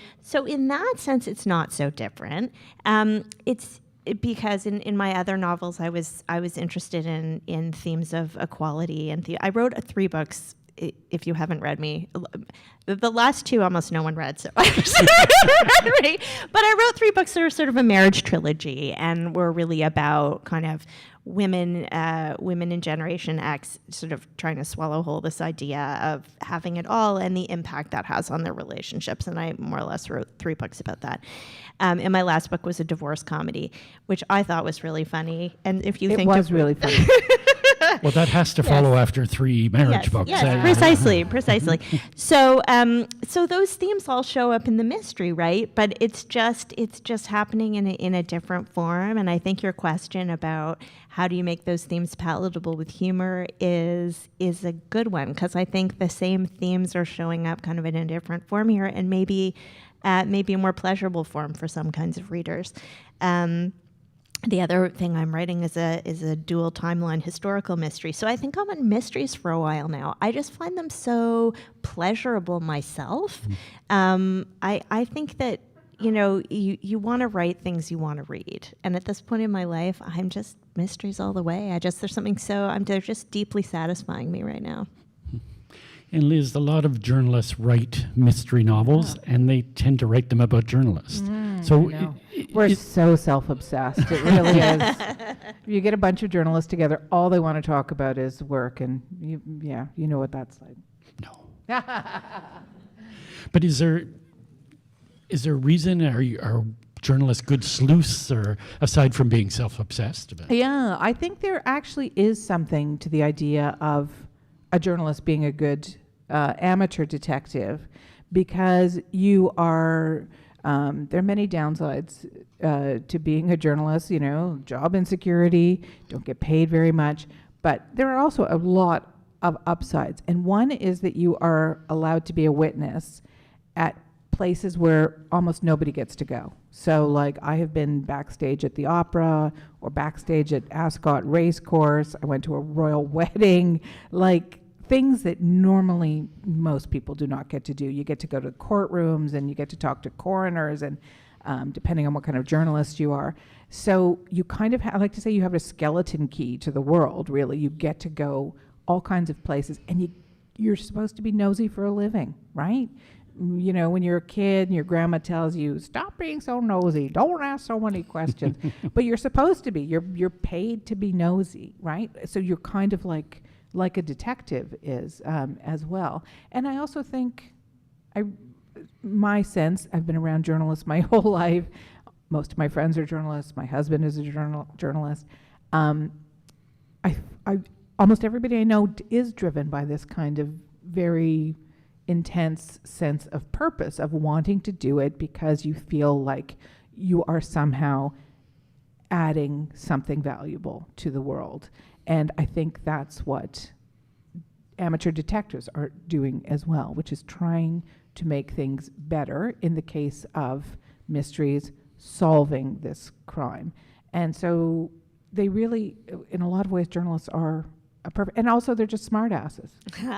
in that sense, it's not so different. Because in my other novels, I was interested in themes of equality, and I wrote 3 books. If you haven't read me, the last 2 almost no one read, so I right? But I wrote 3 books that are sort of a marriage trilogy, and were really about kind of women in Generation X sort of trying to swallow whole this idea of having it all and the impact that has on their relationships. And I more or less wrote 3 books about that. And my last book was a divorce comedy, which I thought was really funny. And if you think It was really funny. Well, that has to follow after 3 marriage books. Yes, precisely. So those themes all show up in the mystery, right? But it's just happening in a different form. And I think your question about how do you make those themes palatable with humor is a good one, because I think the same themes are showing up kind of in a different form here, and maybe a more pleasurable form for some kinds of readers. The other thing I'm writing is a dual timeline historical mystery. So I think I'm on mysteries for a while now. I just find them so pleasurable myself. I think that you want to write things you want to read, and at this point in my life, I'm just mysteries all the way. There's something they're just deeply satisfying me right now. And Liz, a lot of journalists write mystery novels, and they tend to write them about journalists. So we're so self-obsessed. It really is. If you get a bunch of journalists together, all they want to talk about is work, and you know what that's like. No. But is there a reason? Are journalists good sleuths, or aside from being self-obsessed about it? Yeah, I think there actually is something to the idea of a journalist being a good amateur detective, because you are. There are many downsides to being a journalist. Job insecurity, don't get paid very much, but there are also a lot of upsides. And one is that you are allowed to be a witness at places where almost nobody gets to go. So, like, I have been backstage at the opera or backstage at Ascot Racecourse. I went to a royal wedding, like things that normally most people do not get to do. You get to go to courtrooms, and you get to talk to coroners, and depending on what kind of journalist you are. So you kind of I like to say you have a skeleton key to the world, really. You get to go all kinds of places, and you're supposed to be nosy for a living, right? When you're a kid and your grandma tells you, stop being so nosy, don't ask so many questions. But you're supposed to be. You're paid to be nosy, right? So you're kind of like a detective is as well. And I also think, my sense, I've been around journalists my whole life. Most of my friends are journalists. My husband is a journalist. Almost everybody I know is driven by this kind of very intense sense of purpose, of wanting to do it because you feel like you are somehow adding something valuable to the world. And I think that's what amateur detectives are doing as well, which is trying to make things better in the case of mysteries, solving this crime. And so they really, in a lot of ways, journalists are and also they're just smart asses.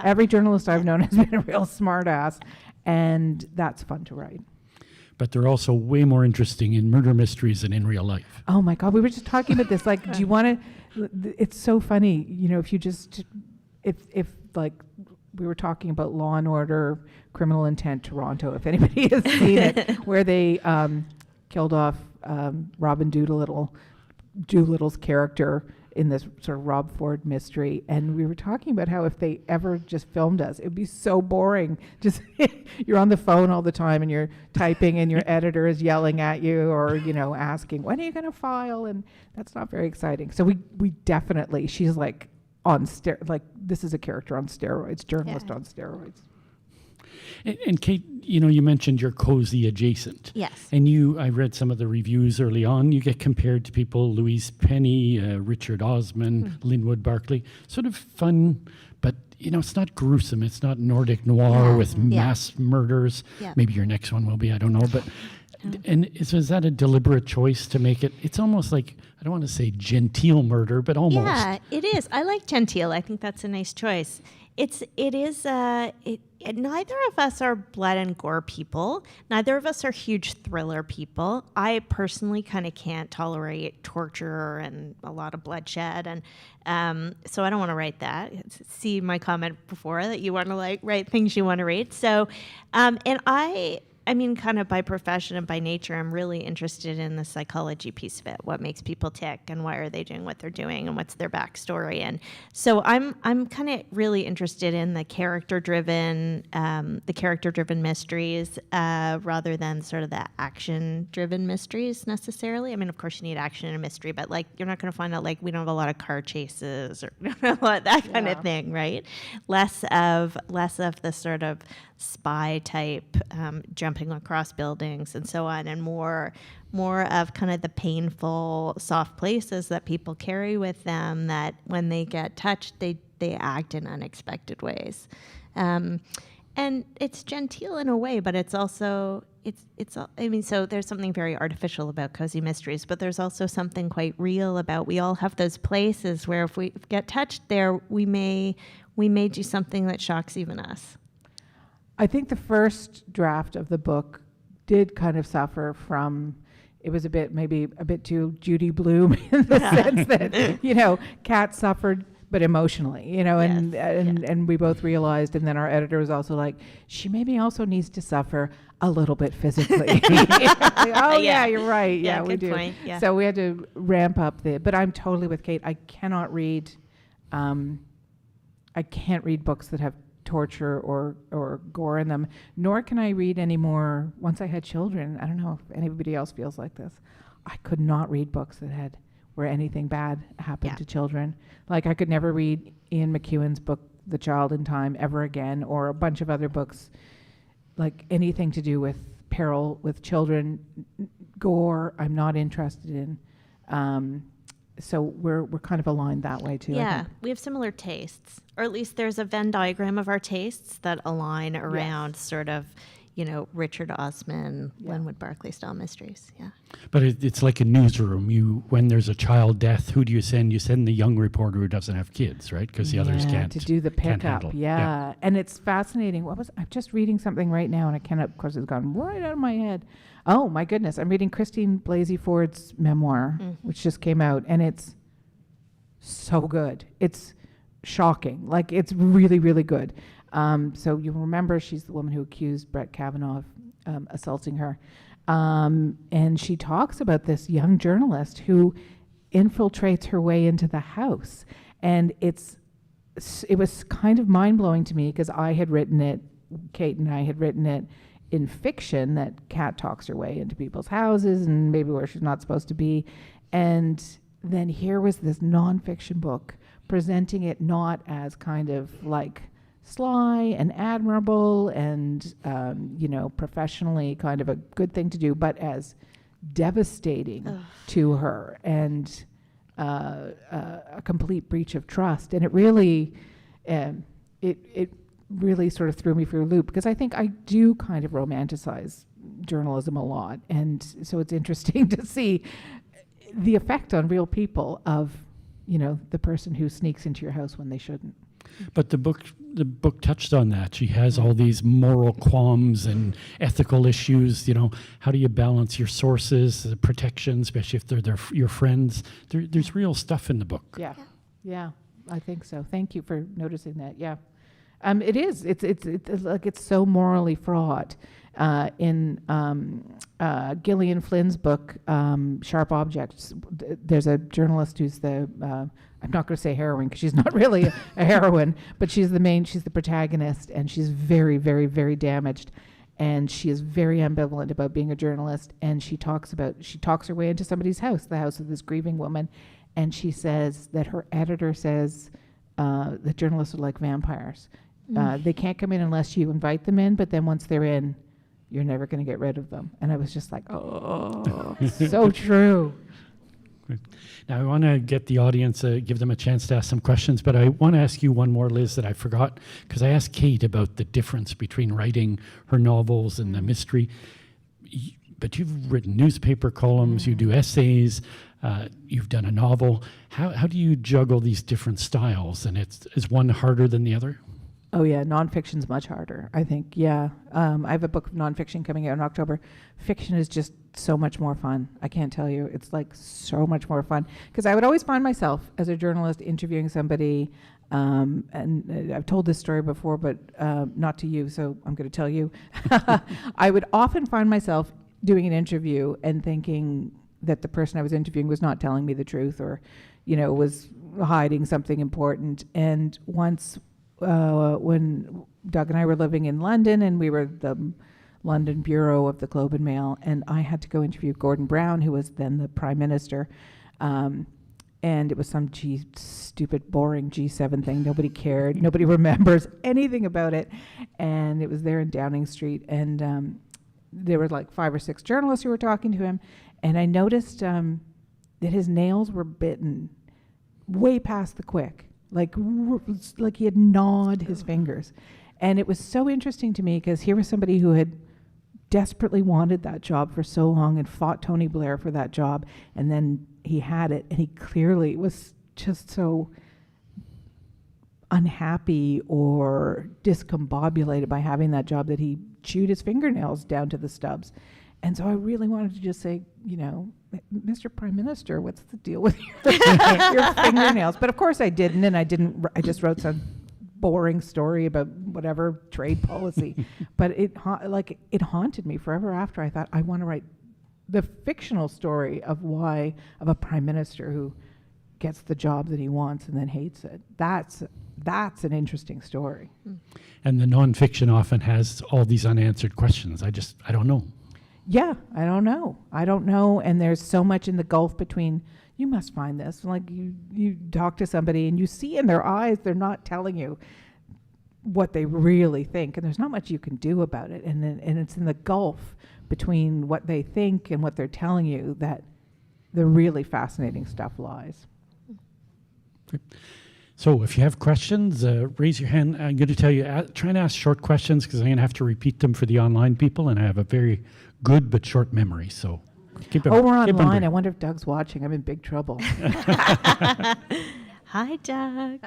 Every journalist I've known has been a real smart ass, and that's fun to write. But they're also way more interesting in murder mysteries than in real life. Oh my God, we were just talking about this. Like, do you want to? It's so funny, if you just, if like we were talking about Law and Order, Criminal Intent Toronto. If anybody has seen it, where they killed off Robin Doolittle's character in this sort of Rob Ford mystery, and we were talking about how if they ever just filmed us, it would be so boring. Just you're on the phone all the time and you're typing and your editor is yelling at you or asking, when are you going to file? And that's not very exciting. So we definitely, she's like this is a character on steroids, journalist on steroids. And Kate, you mentioned you're cozy adjacent. Yes. And I read some of the reviews early on. You get compared to people, Louise Penny, Richard Osman, Linwood Barclay. Sort of fun, but it's not gruesome. It's not Nordic noir with mass murders. Yeah. Maybe your next one will be, I don't know. But and is that a deliberate choice to make it? It's almost like, I don't want to say genteel murder, but almost. Yeah, it is. I like genteel. I think that's a nice choice. Neither of us are blood and gore people. Neither of us are huge thriller people. I personally kind of can't tolerate torture and a lot of bloodshed, and so I don't want to write that. See my comment before that you want to write things you want to read. So, and I mean, kind of by profession and by nature, I'm really interested in the psychology piece of it. What makes people tick, and why are they doing what they're doing, and what's their backstory? And so I'm kind of really interested in the character-driven mysteries rather than sort of the action-driven mysteries necessarily. I mean, of course, you need action in a mystery, but you're not going to find out we don't have a lot of car chases or that kind of thing, right? Less of the sort of spy type jumping across buildings and so on, and more of kind of the painful soft places that people carry with them, that when they get touched they act in unexpected ways, and it's genteel in a way, but it's also so there's something very artificial about cozy mysteries, but there's also something quite real about, we all have those places where if we get touched there, we may do something that shocks even us. I think the first draft of the book did kind of suffer from, it was maybe a bit too Judy Blume in the sense that, Kat suffered, but emotionally, and we both realized, and then our editor was also like, she maybe also needs to suffer a little bit physically. Yeah, you're right. Yeah, we do. Point. Yeah. So we had to ramp up but I'm totally with Kate. I can't read books that have torture or gore in them, nor can I read anymore. Once I had children, I don't know if anybody else feels like this, I could not read books where anything bad happened to children. I could never read Ian McEwan's book The Child in Time ever again, or a bunch of other books, anything to do with peril with children. Gore I'm not interested in. So we're kind of aligned that way too. Yeah, we have similar tastes, or at least there's a Venn diagram of our tastes that align around sort of, Richard Osman, Linwood Barclay style mysteries. Yeah. But it's like a newsroom. When there's a child death, who do you send? You send the young reporter who doesn't have kids, right? Because the others can't. To do the can't pickup. handle. Yeah. And it's fascinating. I'm just reading something right now, and I cannot, of course, it's gone right out of my head. Oh my goodness. I'm reading Christine Blasey Ford's memoir, which just came out, and it's so good. It's shocking. It's really, really good. So you remember she's the woman who accused Brett Kavanaugh of assaulting her. And she talks about this young journalist who infiltrates her way into the house. And it was kind of mind-blowing to me, because I had written it, Kate and I had written it in fiction, that Kat talks her way into people's houses and maybe where she's not supposed to be. And then here was this nonfiction book presenting it not as kind of sly and admirable and, professionally kind of a good thing to do, but as devastating to her and a complete breach of trust. And it really, it really sort of threw me for a loop, because I think I do kind of romanticize journalism a lot. And so it's interesting to see the effect on real people of the person who sneaks into your house when they shouldn't. But the book touched on that. She has all these moral qualms and ethical issues. How do you balance your sources, the protection, especially if they're your friends? There's real stuff in the book. Yeah, I think so. Thank you for noticing that. Yeah, it is. It's so morally fraught. In Gillian Flynn's book, Sharp Objects, there's a journalist who's I'm not going to say heroine because she's not really a heroine, but she's the protagonist, and she's very, very, very damaged. And she is very ambivalent about being a journalist. And she talks her way into somebody's house, the house of this grieving woman. And she says that her editor says that journalists are like vampires. They can't come in unless you invite them in, but then once they're in, you're never going to get rid of them. And I was just like, oh, so true. Great. Now, I want to get the audience, give them a chance to ask some questions, but I want to ask you one more, Liz, that I forgot, because I asked Kate about the difference between writing her novels and the mystery. But you've written newspaper columns, you do essays, you've done a novel. How do you juggle these different styles? And is one harder than the other? Oh yeah, nonfiction's much harder, I think. Yeah, I have a book of nonfiction coming out in October. Fiction is just so much more fun. I can't tell you. It's like so much more fun. Because I would always find myself as a journalist interviewing somebody, and I've told this story before, but not to you, so I'm going to tell you. I would often find myself doing an interview and thinking that the person I was interviewing was not telling me the truth, or, was hiding something important. And once, when Doug and I were living in London, and we were the London bureau of the Globe and Mail, and I had to go interview Gordon Brown, who was then the Prime Minister, and it was some stupid, boring G7 thing. Nobody cared. Nobody remembers anything about it, and it was there in Downing Street, and there were like 5 or 6 journalists who were talking to him, and I noticed that his nails were bitten way past the quick. Like he had gnawed his fingers. And it was so interesting to me because here was somebody who had desperately wanted that job for so long and fought Tony Blair for that job. And then he had it, and he clearly was just so unhappy or discombobulated by having that job that he chewed his fingernails down to the stubs. And so I really wanted to just say, Mr. Prime Minister, what's the deal with your fingernails? But of course I didn't, and I just wrote some boring story about whatever trade policy. But it haunted me forever after. I thought, I want to write the fictional story of a prime minister who gets the job that he wants and then hates it. That's an interesting story. And the nonfiction often has all these unanswered questions. I don't know. Yeah, I don't know. And there's so much in the gulf between, you must find this. Like you talk to somebody and you see in their eyes, they're not telling you what they really think. And there's not much you can do about it. And it's in the gulf between what they think and what they're telling you that the really fascinating stuff lies. So if you have questions, raise your hand. I'm going to tell you, try and ask short questions because I'm going to have to repeat them for the online people, and I have a very good but short memory. So keep it. Oh, we're online. I wonder if Doug's watching. I'm in big trouble. Hi, Doug.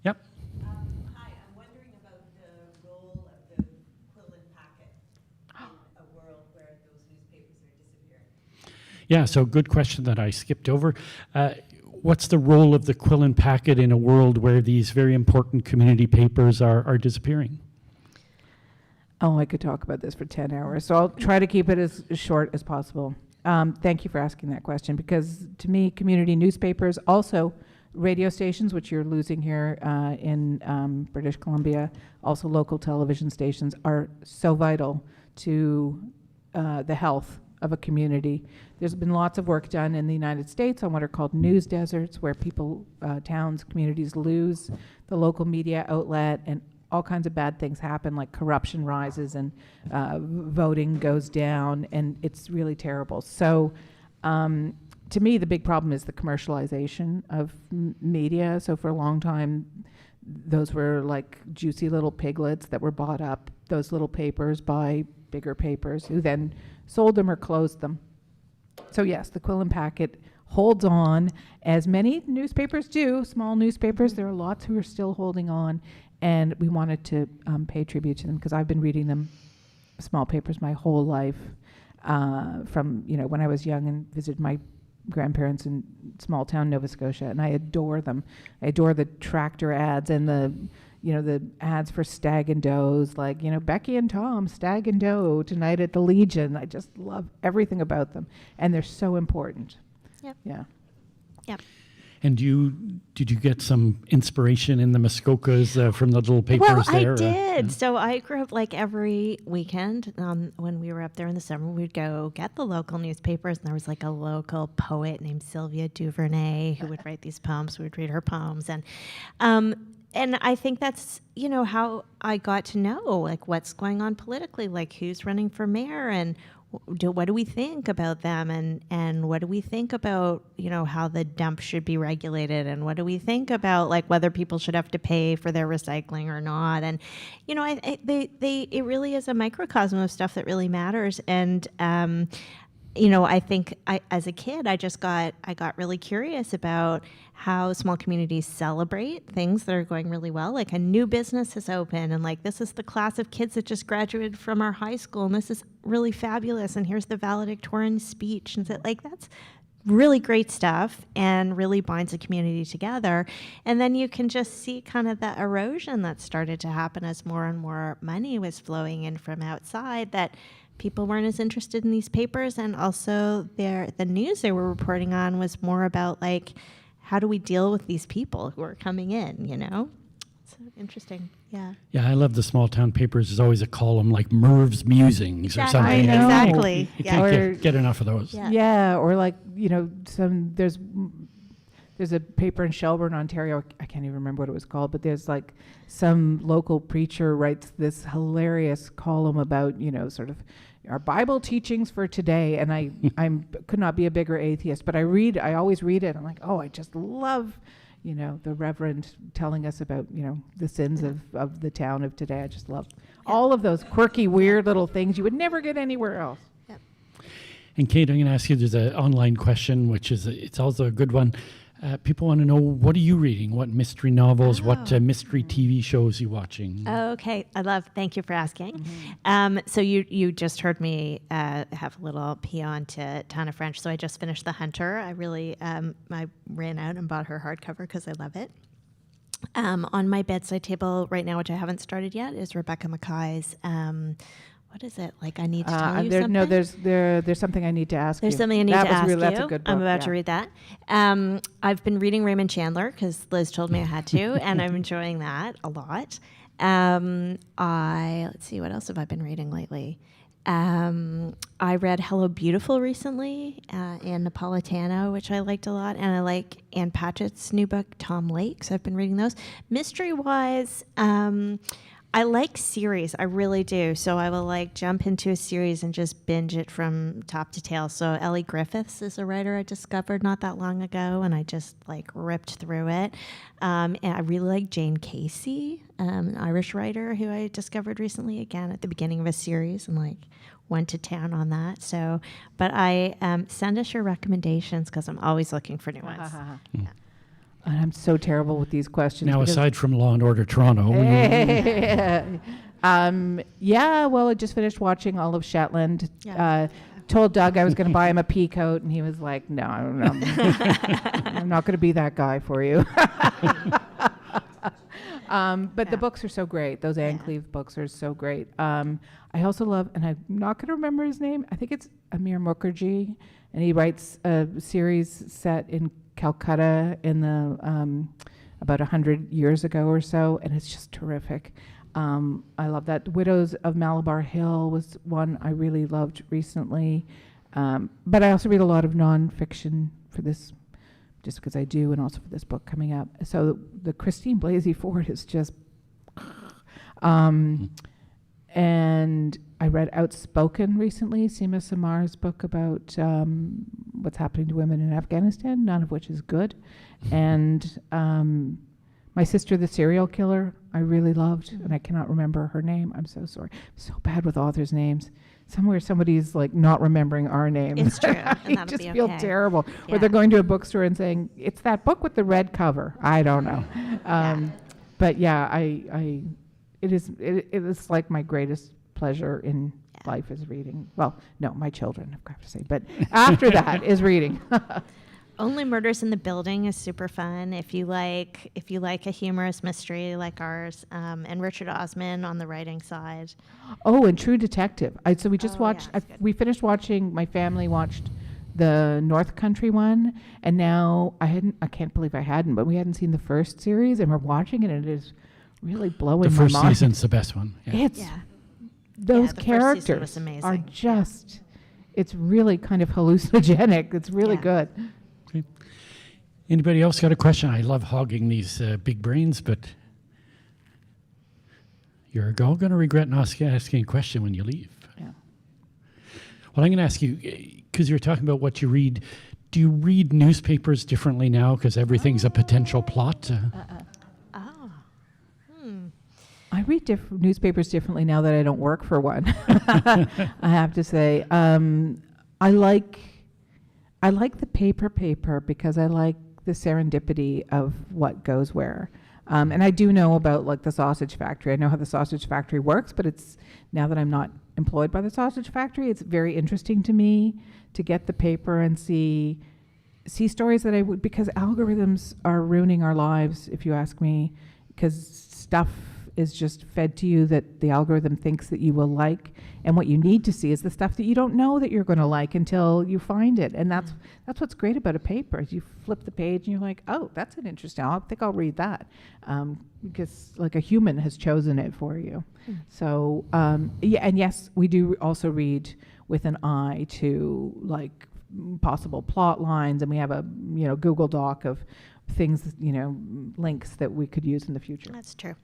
Yep. Hi, I'm wondering about the role of the quill and packet in a world where those newspapers are disappearing. Yeah, so good question that I skipped over. What's the role of the quill and packet in a world where these very important community papers are disappearing? Oh, I could talk about this for 10 hours, so I'll try to keep it as short as possible. Thank you for asking that question, because to me, community newspapers, also radio stations, which you're losing here in British Columbia, also local television stations, are so vital to the health of a community. There's been lots of work done in the United States on what are called news deserts, where people, towns, communities lose the local media outlet, and all kinds of bad things happen, like corruption rises and voting goes down, and it's really terrible. So to me, the big problem is the commercialization of media. So for a long time, those were like juicy little piglets that were bought up, those little papers, by bigger papers who then sold them or closed them. So yes, the quill and packet holds on, as many newspapers do, small newspapers. There are lots who are still holding on, and we wanted to pay tribute to them because I've been reading them, small papers, my whole life, from when I was young and visited my grandparents in small town Nova Scotia, and I adore them. I adore the tractor ads and the ads for Stag and Does, like, Becky and Tom, Stag and Doe tonight at the Legion. I just love everything about them, and they're so important. Yep. Yeah. Yep. And did you get some inspiration in the Muskokas from the little papers Well, there? I did. So I grew up like every weekend when we were up there in the summer, we'd go get the local newspapers, and there was like a local poet named Sylvia Duvernay who would write these poems. We would read her poems, and I think that's how I got to know like what's going on politically, like who's running for mayor and what do we think about them, and what do we think about how the dump should be regulated, and what do we think about like whether people should have to pay for their recycling or not, and it really is a microcosm of stuff that really matters. And I think as a kid, I got really curious about how small communities celebrate things that are going really well. Like a new business has opened, and like this is the class of kids that just graduated from our high school, and this is really fabulous. And here's the valedictorian speech, and that's really great stuff and really binds a community together. And then you can just see kind of the erosion that started to happen as more and more money was flowing in from outside, that people weren't as interested in these papers, and also the news they were reporting on was more about like, how do we deal with these people who are coming in, So interesting, yeah. Yeah, I love the small town papers. There's always a column like Merv's Musings or Exactly. something. I know. Exactly. You Yeah. can't get enough of those. Yeah. Yeah, or like, there's a paper in Shelburne, Ontario. I can't even remember what it was called, but there's like some local preacher writes this hilarious column about, sort of our Bible teachings for today. And I could not be a bigger atheist, but I always read it. I'm like, oh, I just love, the Reverend telling us about, the sins of the town of today. I just love all of those quirky, weird little things you would never get anywhere else. And Kate, I'm going to ask you, there's an online question, which is, it's also a good one. People want to know, what are you reading? What mystery novels, what mystery TV shows are you watching? Okay, thank you for asking. So you just heard me have a little pee on to Tana French. So I just finished The Hunter. I really, I ran out and bought her hardcover because I love it. On my bedside table right now, which I haven't started yet, is Rebecca Mackay's, what is it? Like, I need to tell you something? No, there's something I need to ask you. There's something I need to ask you. That's a good book. I'm about to read that. I've been reading Raymond Chandler because Liz told me I had to, and I'm enjoying that a lot. Let's see, what else have I been reading lately? I read Hello Beautiful recently, and Napolitano, which I liked a lot, and I like Ann Patchett's new book, Tom Lake, so I've been reading those. Mystery-wise, I like series, I really do. So I will like jump into a series and just binge it from top to tail. So Ellie Griffiths is a writer I discovered not that long ago, and I just like ripped through it. And I really like Jane Casey, an Irish writer who I discovered recently, again at the beginning of a series, and like went to town on that. So, but I send us your recommendations because I'm always looking for new ones. Yeah. And I'm so terrible with these questions. Now, aside from Law and Order Toronto, well, I just finished watching all of Shetland. Yeah. Told Doug I was going to buy him a pea coat, and he was like, "No, I'm not going to be that guy for you." But the books are so great. Those Anne Cleve books are so great. I also love, and I'm not going to remember his name. I think it's Amir Mukherjee, and he writes a series set in Calcutta in the about 100 years ago or so, and it's just terrific. I love that. Widows of Malabar Hill was one I really loved recently, but I also read a lot of nonfiction for this, just because I do, and also for this book coming up. So the Christine Blasey Ford is just, and I read Outspoken recently, Seema Samar's book about what's happening to women in Afghanistan, none of which is good. And My Sister the Serial Killer, I really loved, and I cannot remember her name. I'm so sorry. I'm so bad with authors' names. Somewhere somebody's like not remembering our names. It's true, and I that'll just be feel okay. terrible. Or Yeah. they're going to a bookstore and saying, it's that book with the red cover. I don't know. But yeah, it is like my greatest pleasure in life is reading. Well, no, my children, I've got to say. But after that is reading. Only Murders in the Building is super fun if you like a humorous mystery like ours, and Richard Osman on the writing side. Oh, and True Detective. So we just Oh, yeah, watched, that's good. we finished watching, my family watched the North Country one, and now I can't believe I hadn't, but we hadn't seen the first series, and we're watching it, and it is really blowing The my first mind. season's the best one. Yeah. It's, Yeah. those the first season was characters amazing. are Yeah. just, it's really kind of hallucinogenic. It's really Yeah. good. Okay. Anybody else got a question? I love hogging these big brains, but you're all going to regret not asking a question when you leave. Yeah. Well, I'm going to ask you, because you're talking about what you read, do you read newspapers differently now because everything's a potential plot? Oh. I read newspapers differently now that I don't work for one. I have to say, I like the paper because I like the serendipity of what goes where. And I do know about like the sausage factory. I know how the sausage factory works, but it's now that I'm not employed by the sausage factory, it's very interesting to me to get the paper and see stories that I would, because algorithms are ruining our lives, if you ask me, because stuff is just fed to you that the algorithm thinks that you will like, and what you need to see is the stuff that you don't know that you're going to like until you find it. And that's what's great about a paper, is you flip the page and you're like, oh, that's an interesting, I think I'll read that, because like a human has chosen it for you. So yeah, and yes, we do also read with an eye to like possible plot lines, and we have a Google Doc of things, links that we could use in the future. That's true.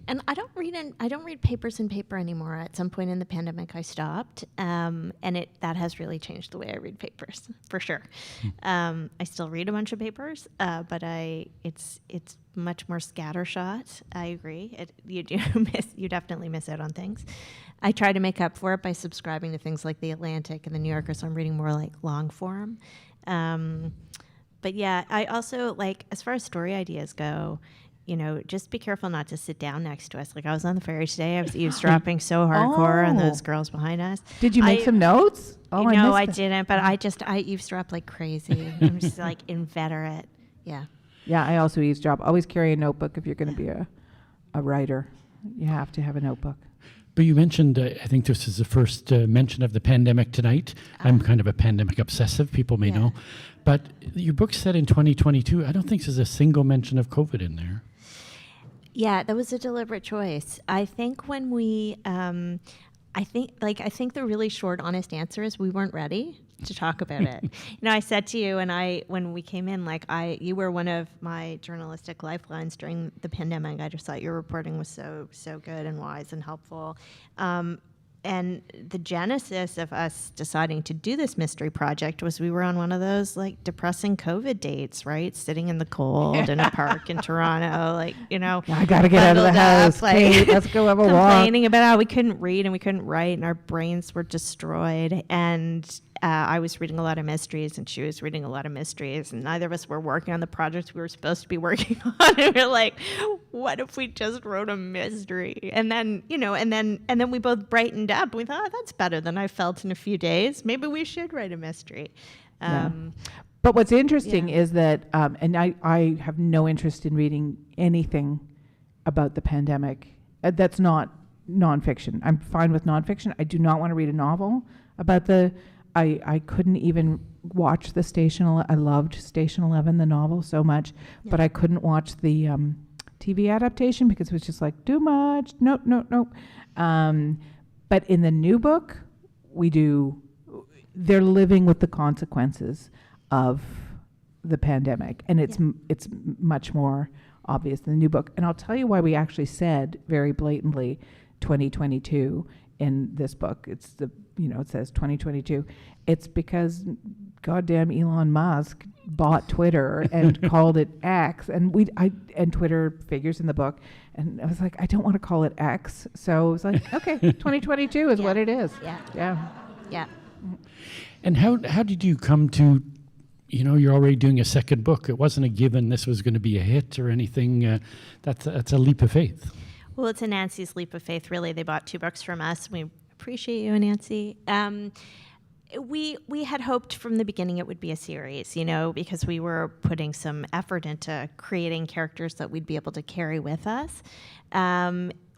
And I don't read papers in paper anymore. At some point in the pandemic, I stopped, and that has really changed the way I read papers, for sure. I still read a bunch of papers, but it's much more scattershot. I agree. You definitely miss out on things. I try to make up for it by subscribing to things like The Atlantic and The New Yorker, so I'm reading more like long form. But yeah, I also like, as far as story ideas go, just be careful not to sit down next to us. Like I was on the ferry today, I was eavesdropping so hardcore on those girls behind us. Did you make some notes? Oh, no, I missed it. didn't, but I eavesdrop like crazy. I'm just like inveterate. Yeah. Yeah, I also eavesdrop. Always carry a notebook if you're going to be a writer. You have to have a notebook. But you mentioned, I think this is the first mention of the pandemic tonight. I'm kind of a pandemic obsessive, people may know. But your book's set in 2022. I don't think there's a single mention of COVID in there. Yeah, that was a deliberate choice. I think when we, I think the really short, honest answer is we weren't ready to talk about it. I said to you, when we came in, you were one of my journalistic lifelines during the pandemic. I just thought your reporting was so good and wise and helpful. And the genesis of us deciding to do this mystery project was we were on one of those like depressing COVID dates, right? Sitting in the cold in a park in Toronto, I got to get out of the house. Kate, let's go have a walk. Complaining about how we couldn't read and we couldn't write and our brains were destroyed. And I was reading a lot of mysteries and she was reading a lot of mysteries, and neither of us were working on the projects we were supposed to be working on. And we were like, what if we just wrote a mystery? And then, and then we both brightened up. We thought, that's better than I felt in a few days. Maybe we should write a mystery. But what's interesting is that, and I have no interest in reading anything about the pandemic that's not nonfiction. I'm fine with nonfiction. I do not want to read a novel about I couldn't even watch the I loved Station 11, the novel, so much, but I couldn't watch the TV adaptation because it was just like too much. Nope. But in the new book, they're living with the consequences of the pandemic, and it's much more obvious in the new book. And I'll tell you why we actually said very blatantly 2022 in this book. It's the, it says 2022. It's because goddamn Elon Musk bought Twitter and called it X, and and Twitter figures in the book, and I was like, I don't want to call it X, so it was like, okay, 2022 is Yeah. what it is. Yeah. Yeah. Yeah. And how did you come to, you're already doing a second book. It wasn't a given this was going to be a hit or anything. That's a leap of faith. Well, it's a Nancy's leap of faith, really. They bought 2 books from us. We appreciate you, Nancy. We had hoped from the beginning it would be a series, because we were putting some effort into creating characters that we'd be able to carry with us.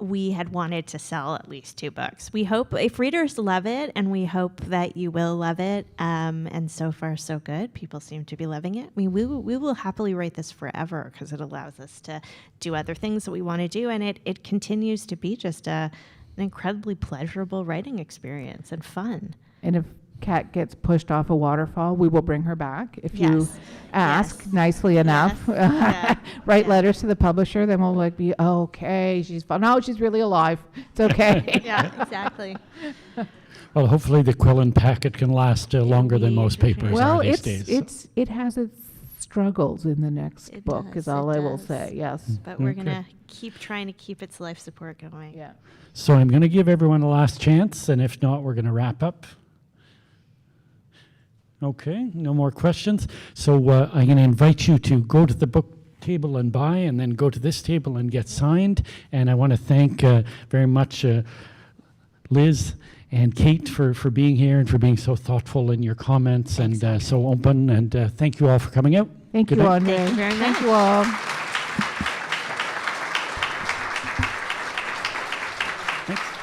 We had wanted to sell at least 2 books. We hope, if readers love it, and we hope that you will love it, and so far so good. People seem to be loving it. We will happily write this forever because it allows us to do other things that we want to do, and it continues to be just an incredibly pleasurable writing experience and fun. And if Kat gets pushed off a waterfall, we will bring her back. If you Yes. ask Yes. nicely enough, Yeah. write Yeah. letters to the publisher, then we'll be, okay, she's fine. No, she's really alive. It's okay. Yeah, exactly. Well, hopefully the Quillen packet can last longer than most papers Well, are these days. it has its struggles in the next It book, does, is all it I will does. say. Yes. But we're Okay. going to keep trying to keep its life support going. Yeah. So I'm going to give everyone a last chance, and if not, we're going to wrap up. Okay, no more questions. So I'm going to invite you to go to the book table and buy, and then go to this table and get signed. And I want to thank very much Liz and Kate for being here and for being so thoughtful in your comments and so open. And thank you all for coming out. Thank Good you, night. Andre. Thank you very Thank much. you all. Thanks.